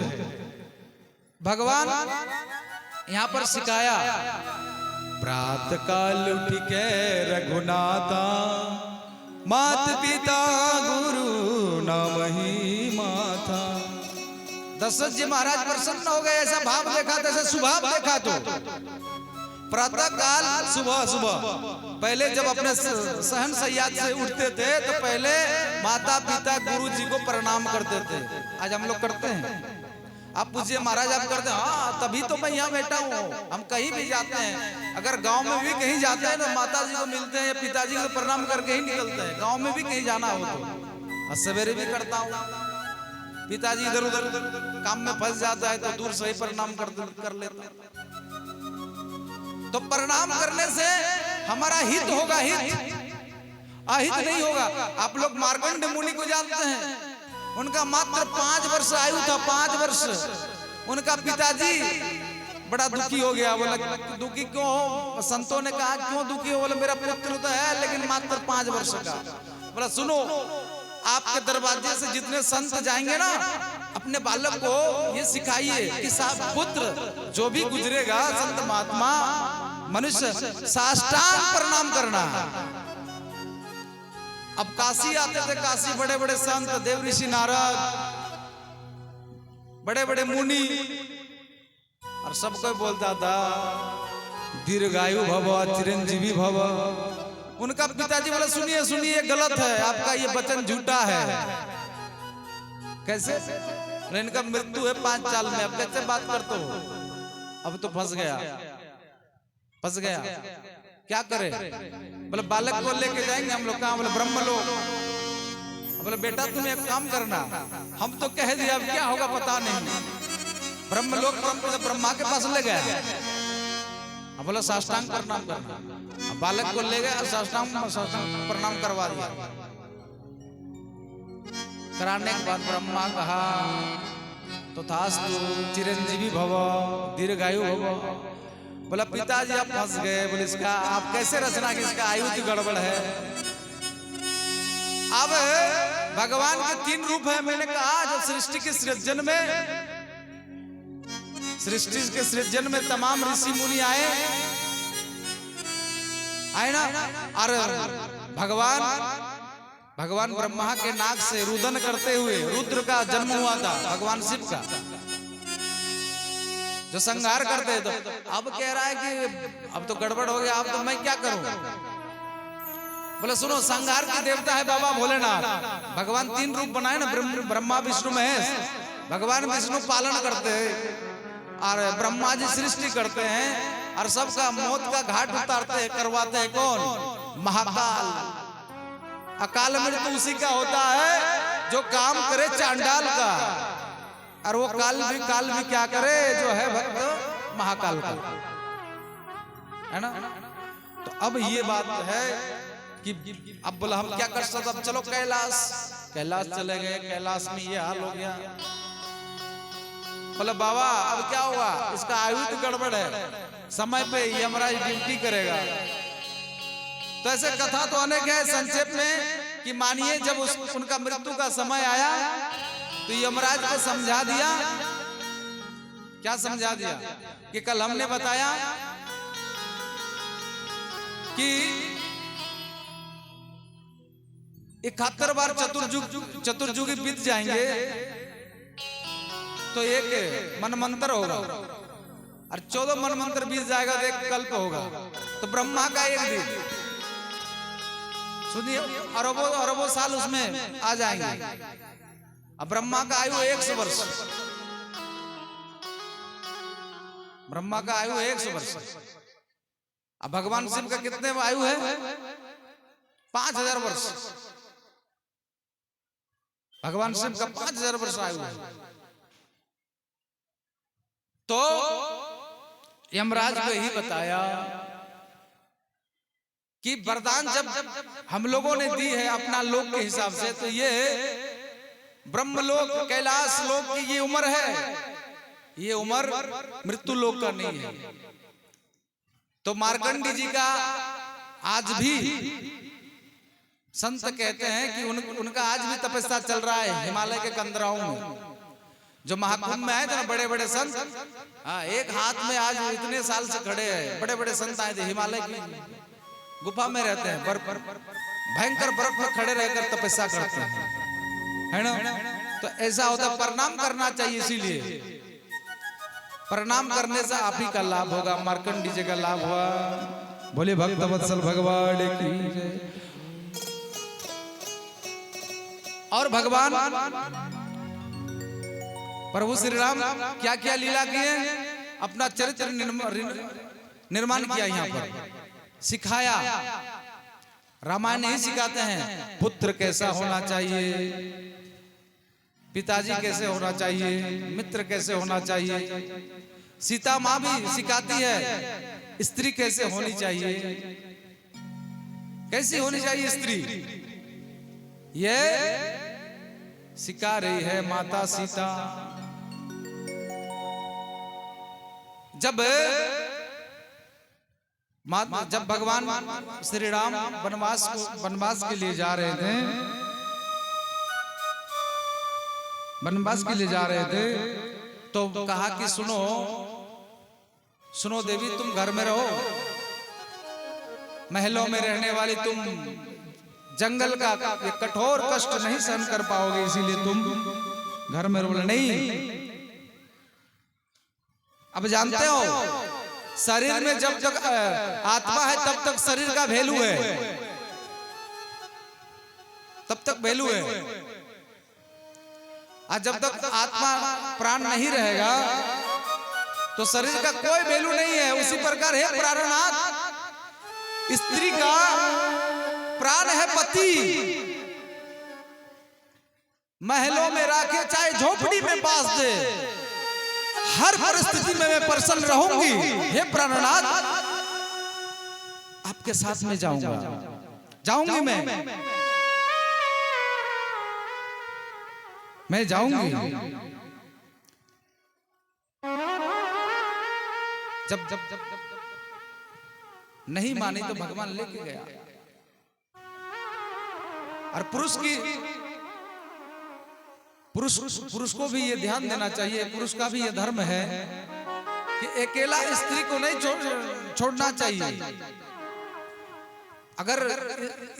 भगवान यहाँ पर सिखाया, प्रातः काल उठ के रघुनाथा, मात पिता गुरु नाम ही माथा। दशरथ जी महाराज प्रसन्न हो गए, ऐसा भाव देखा, ऐसा स्वभाव देखा। तो प्रातः काल सुबह सुबह पहले जब अपने सहन सैया से उठते थे तो पहले माता पिता गुरु जी को प्रणाम करते थे। आज हम लोग करते हैं, आप पूछिए महाराज आप करते हैं? हाँ, तभी तो मैं यहाँ बैठा हूँ। हम कहीं भी जाते हैं, अगर गांव में भी कहीं जाते हैं तो माता जी को मिलते हैं या पिताजी को प्रणाम करके ही निकलते हैं। गांव में भी कहीं जाना हो तो सवेरे भी करता हूँ। पिताजी इधर उधर काम में फंस जाता है तो दूर से ही प्रणाम कर लेता है। तो प्रणाम करने से हमारा हित होगा, हित अहित नहीं होगा। आप लोग मार्कंड मुनि को जानते हैं, उनका मात्र 5 वर्ष आयु था, 5 वर्ष। उनका पिताजी बड़ा दुखी हो गया। बोला दुखी क्यों हो? संतों ने कहा क्यों दुखी हो? बोले मेरा पुत्र तो है लेकिन मात्र 5 वर्ष का। बोला सुनो, आपके दरवाजे से जितने संत जाएंगे ना, अपने बालक को ये सिखाइए कि साहब पुत्र जो भी गुजरेगा, संत महात्मा मनुष्य साष्टांग प्रणाम करना। अब काशी आते थे, काशी बड़े बड़े संत, देव ऋषि नारद, बड़े बड़े मुनि, और सबको बोलता था दीर्घायु भव चिरंजीवी भव। उनका पिताजी बोला सुनिए सुनिए, गलत है, आपका ये वचन झूठा है। कैसे? इनका मृत्यु है 5 साल में, अब कैसे बात करते हो? अब तो फंस गया, फंस गया। क्या करे? बोले बालक को लेके जाएंगे हम लोग। कहाँ? बोले ब्रह्मलोक। बोले बेटा तुम एक काम करना, हम तो कह दिया, अब क्या होगा पता नहीं। ब्रह्मलोक ब्रह्मा के पास ले गया। अब बोला साष्टांग प्रणाम करना। अब बालक को ले गया, साष्टांग प्रणाम करवा दिया। कराने के बाद ब्रह्मा कहा तथास्तु चिरंजीवी भव दीर्घायु भव। बोला पिताजी आप फंस गए। बोले इसका आप कैसे रचना की, इसका आयु की गड़बड़ है। अब भगवान के 3 रूप है। मैंने कहा जो सृष्टि के सृजन में, सृष्टि के सृजन में तमाम ऋषि मुनि आए ना। और भगवान ब्रह्मा के नाक से रुदन करते हुए रुद्र का जन्म हुआ था, भगवान शिव का, जो संहार करते हैं। तो अब कह रहा है कि अब तो गड़बड़ हो गया, अब तो मैं क्या करूं? बोले सुनो, संहार के देवता है बाबा भोलेनाथ। भगवान 3 रूप बनाए ना, ब्रह्मा विष्णु महेश। भगवान विष्णु पालन करते हैं और ब्रह्मा जी सृष्टि करते हैं और सबका मौत का घाट उतारते हैं, करवाते हैं। कौन? महाकाल। अकाल मृत्यु तो उसी का होता है जो काम करे चांडाल का, और वो काल भी क्या करे, जो है भक्त महाकाल का, है ना। तो अब ये बात है कि अब बोला हम क्या कर सकते, अब चलो कैलाश चले गए। कैलाश में ये हाल हो गया। बोला बाबा अब क्या होगा, इसका आयु तो गड़बड़ है, समय पे यमराज ड्यूटी करेगा। तो ऐसे कथा तो अनेक है। संक्षेप में कि मानिए जब उनका मृत्यु का समय आया तो यमराज को समझा दिया। क्या समझा दिया? कि कल हमने बताया कि 71 बार चतुर्युगी बीत जाएंगे तो एक मनमंत्र होगा, और 14 मनमंत्र बीत जाएगा तो एक कल्प होगा। तो ब्रह्मा का एक दिन, सुनिए, अरबों साल उसमें आ जाएंगे। अब ब्रह्मा का आयु 100 वर्ष, ब्रह्मा का आयु 100 वर्ष। अब भगवान शिव का कितने आयु है? 5000 वर्ष। भगवान शिव का 5000 वर्ष आयु है। तो यमराज को यही बताया कि वरदान जब हम लोगों ने दी है अपना लोक के हिसाब से, तो ये ब्रह्मलोक कैलाश लोक की ये उम्र है, ये उम्र मृत्यु लोक का नहीं है। तो मार्कंडी जी का आज भी संत कहते हैं कि उनका आज भी तपस्या चल रहा है हिमालय के कंदराओं में। जो महाकुंभ में आए थे ना बड़े बड़े संत, हाँ, एक हाथ में आज इतने साल से खड़े हैं, बड़े बड़े संत आए थे, हिमालय की गुफा में रहते हैं, भयंकर बर्फ में खड़े रहकर तपस्या करते हैं, है ना। तो ऐसा होता, प्रणाम करना चाहिए। इसीलिए प्रणाम करने से आप ही का लाभ होगा, मार्कंडी जी का लाभ हुआ। बोले भक्त वत्सल भगवान की जय। और भगवान प्रभु श्री राम क्या क्या लीला किए, अपना चरित्र निर्माण किया, यहाँ पर सिखाया। रामायण ही सिखाते हैं पुत्र कैसा होना चाहिए, पिताजी कैसे होना चाहिए, मित्र कैसे होना चाहिए। सीता माँ भी सिखाती है स्त्री कैसे होनी चाहिए, कैसी होनी चाहिए स्त्री, ये सिखा रही है माता सीता। जब भगवान श्री राम वनवास के लिए जा रहे थे, वनवास के लिए जा रहे थे, तो कहा कि सुनो सुनो देवी, तुम घर में रहो, महलों में रहने वाली तुम जंगल का ये कठोर कष्ट नहीं सहन कर पाओगे, इसीलिए तुम घर में रहो। नहीं, अब जानते हो शरीर में जब तक आत्मा है तब तक शरीर का वैल्यू है, तब तक वैल्यू है। और जब तक आत्मा प्राण नहीं रहेगा तो शरीर का कोई वैल्यू नहीं है। उसी प्रकार है प्राणनाथ, स्त्री का प्राण है पति, महलों में राखे चाहे झोपड़ी में बास दे, हर परिस्थिति में मैं प्रसन्न रहूंगी। हे प्राणनाथ, आपके साथ में जाऊंगा, जाऊंगी मैं जाऊंगी। जब नहीं मानी तो भगवान लेके गया। और पुरुष को भी ये ध्यान देना चाहिए, पुरुष का भी ये धर्म है कि अकेला स्त्री को नहीं छोड़ना चाहिए। अगर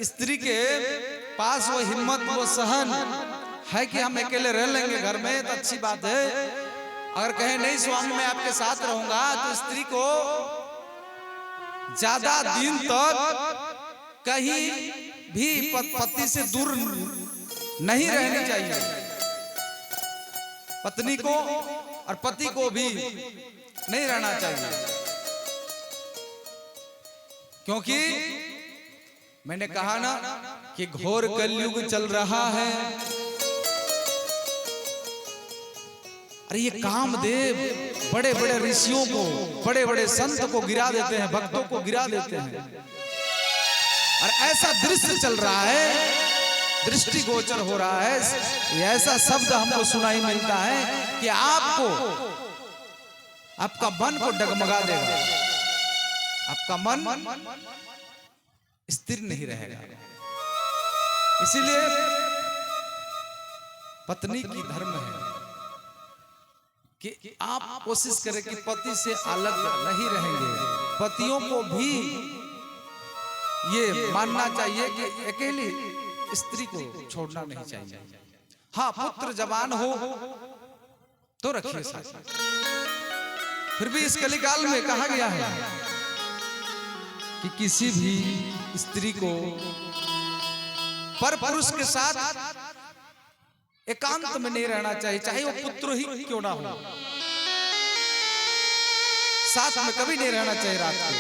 स्त्री के पास वो हिम्मत, वो सहन है कि हम अकेले रह लेंगे घर में, तो अच्छी बात है। अगर कहे नहीं स्वामी मैं आपके साथ रहूंगा, तो स्त्री को ज्यादा दिन तक कहीं भी पति से दूर नहीं रहनी चाहिए। पत्नी को और पति को भी नहीं रहना चाहिए, क्योंकि मैंने कहा ना कि घोर कलयुग चल रहा है। अरे ये कामदेव बड़े बड़े ऋषियों को, बड़े बड़े संत को गिरा देते हैं, भक्तों को गिरा देते हैं। और ऐसा दृश्य चल रहा है, दृष्टि गोचर हो रहा है, ऐसा शब्द हमको सुनाई मिलता है कि आपको, आपका मन को डगमगा देगा, आपका मन स्थिर नहीं रहेगा। इसीलिए पत्नी की धर्म है कि आप कोशिश करें कि पति से अलग नहीं रहेंगे। पतियों को भी ये मानना चाहिए कि अकेली स्त्री को छोड़ना नहीं चाहिए। हाँ, पुत्र जवान हो तो रखिए साथ। फिर भी इस कलिकाल में कहा गया है कि किसी भी स्त्री को पर पुरुष के साथ एकांत में नहीं रहना चाहिए, चाहे वो पुत्र ही क्यों ना हो, साथ में कभी नहीं रहना चाहिए रात को,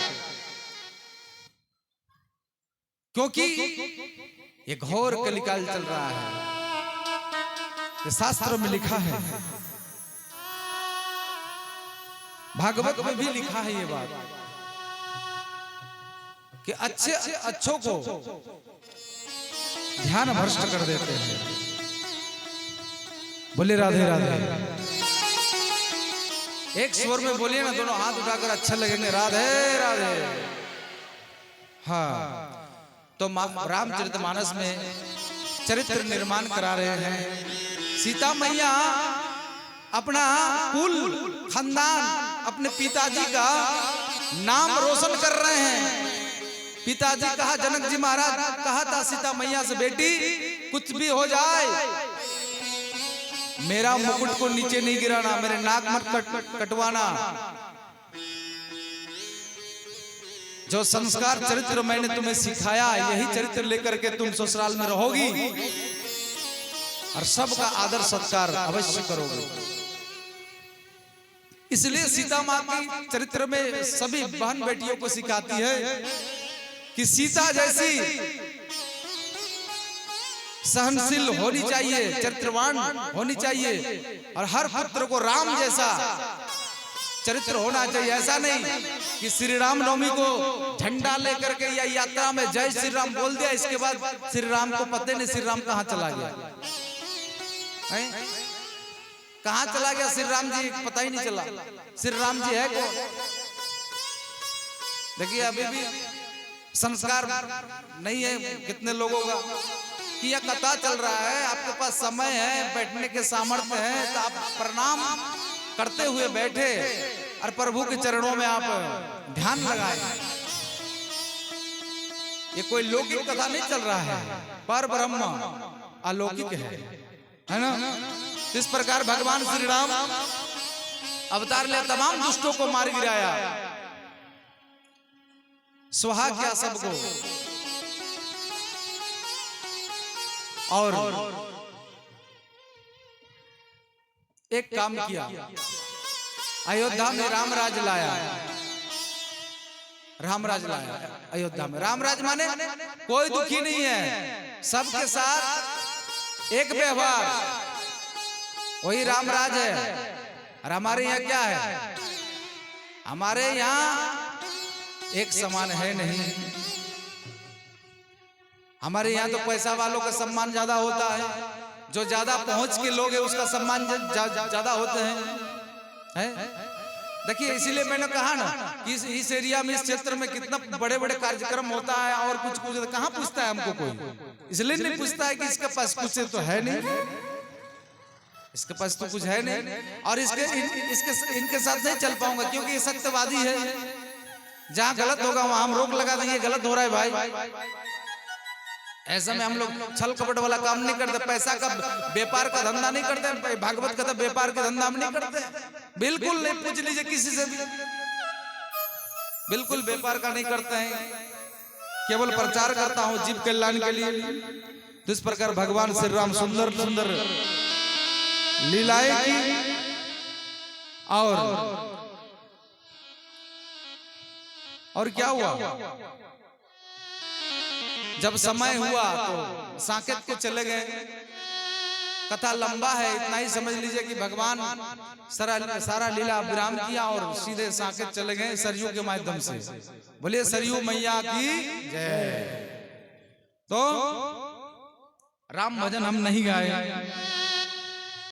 क्योंकि ये घोर कलिकाल चल रहा है। ये शास्त्रों में लिखा है, भागवत में भी लिखा है ये बात कि अच्छे अच्छों को ध्यान भ्रष्ट कर देते हैं। बोले राधे राधे। एक स्वर में बोलिए ना, दोनों हाथ उठाकर अच्छा लगेंगे, राधे राधे। हाँ, तो रामचरितमानस में चरित्र निर्माण करा रहे हैं। सीता मैया अपना कुल खानदान, अपने पिताजी का नाम रोशन कर रहे हैं। पिताजी कहा, जनक जी महाराज कहा था सीता मैया से, बेटी कुछ भी हो जाए मेरा मुकुट को नीचे नहीं गिराना, मेरे नाक मत कटवाना। जो संस्कार चरित्र मैंने तुम्हें सिखाया, यही चरित्र लेकर के तुम ससुराल में रहोगी और सबका आदर सत्कार अवश्य करोगे। इसलिए सीता माँ की चरित्र में सभी बहन बेटियों को सिखाती है कि सीता जैसी सहनशील होनी चाहिए, चरित्रवान होनी चाहिए, और हर पुत्र को राम जैसा चरित्र होना चाहिए। ऐसा नहीं कि श्री राम नवमी को झंडा लेकर के या यात्रा में जय श्री राम बोल दिया, इसके बाद श्री राम को पता नहीं श्री राम कहाँ चला गया, कहाँ चला गया श्री राम जी, पता ही नहीं चला श्री राम जी है कौन। देखिए अभी भी संस्कार नहीं है कितने लोगों का, कि यह कथा चल रहा है, आपके पास समय है, बैठने के सामर्थ्य है, तो आप प्रणाम करते हुए बैठे और प्रभु के चरणों में आप ध्यान लगाएं। ये कोई लौकिक कथा नहीं चल रहा है, पर ब्रह्म अलौकिक है ना। इस प्रकार भगवान श्री राम अवतार ले तमाम दुष्टों को मार गिराया, स्वाहा किया सबको, और एक काम किया, अयोध्या में रामराज लाया। रामराज लाया अयोध्या में। रामराज माने कोई दुखी नहीं है, सबके साथ एक व्यवहार, वही रामराज है। और हमारे यहाँ क्या है, हमारे यहाँ एक समान है नहीं। हमारे यहाँ तो पैसा वालों का सम्मान ज्यादा होता है, जो ज्यादा पहुंच के लोग हैं उसका सम्मान ज्यादा होते हैं। देखिए इसीलिए मैंने कहा ना कि इस एरिया में, इस क्षेत्र में कितना बड़े बड़े कार्यक्रम होता है, और कुछ कुछ कहाँ पूछता है हमको कोई, इसलिए नहीं पूछता है कि इसके पास कुछ तो है नहीं, इसके पास तो कुछ है नहीं, और इनके साथ नहीं चल पाऊंगा क्योंकि ये सत्यवादी है। जहां गलत होगा वहां हम रोक लगा देंगे, गलत हो रहा है भाई। ऐसा में हम लोग छल कपट वाला काम नहीं करते, पैसा का व्यापार का धंधा नहीं करते, भागवत का व्यापार का धंधा हम नहीं करते, बिल्कुल नहीं। पूछ लीजिए किसी से भी, बिल्कुल व्यापार का नहीं करते हैं, केवल प्रचार करता हूं जीव कल्याण के लिए। तो इस प्रकार भगवान श्री राम सुंदर सुंदर लीलाएं की, और क्या हुआ, जब समय हुआ तो साकेत के चले गए। कथा लंबा है, इतना ही समझ लीजिए कि भगवान सारा लीला विराम किया और सीधे साकेत चले गए सरयू के माध्यम से। बोलिए सरयू मैया की जय। तो राम भजन हम नहीं गाए,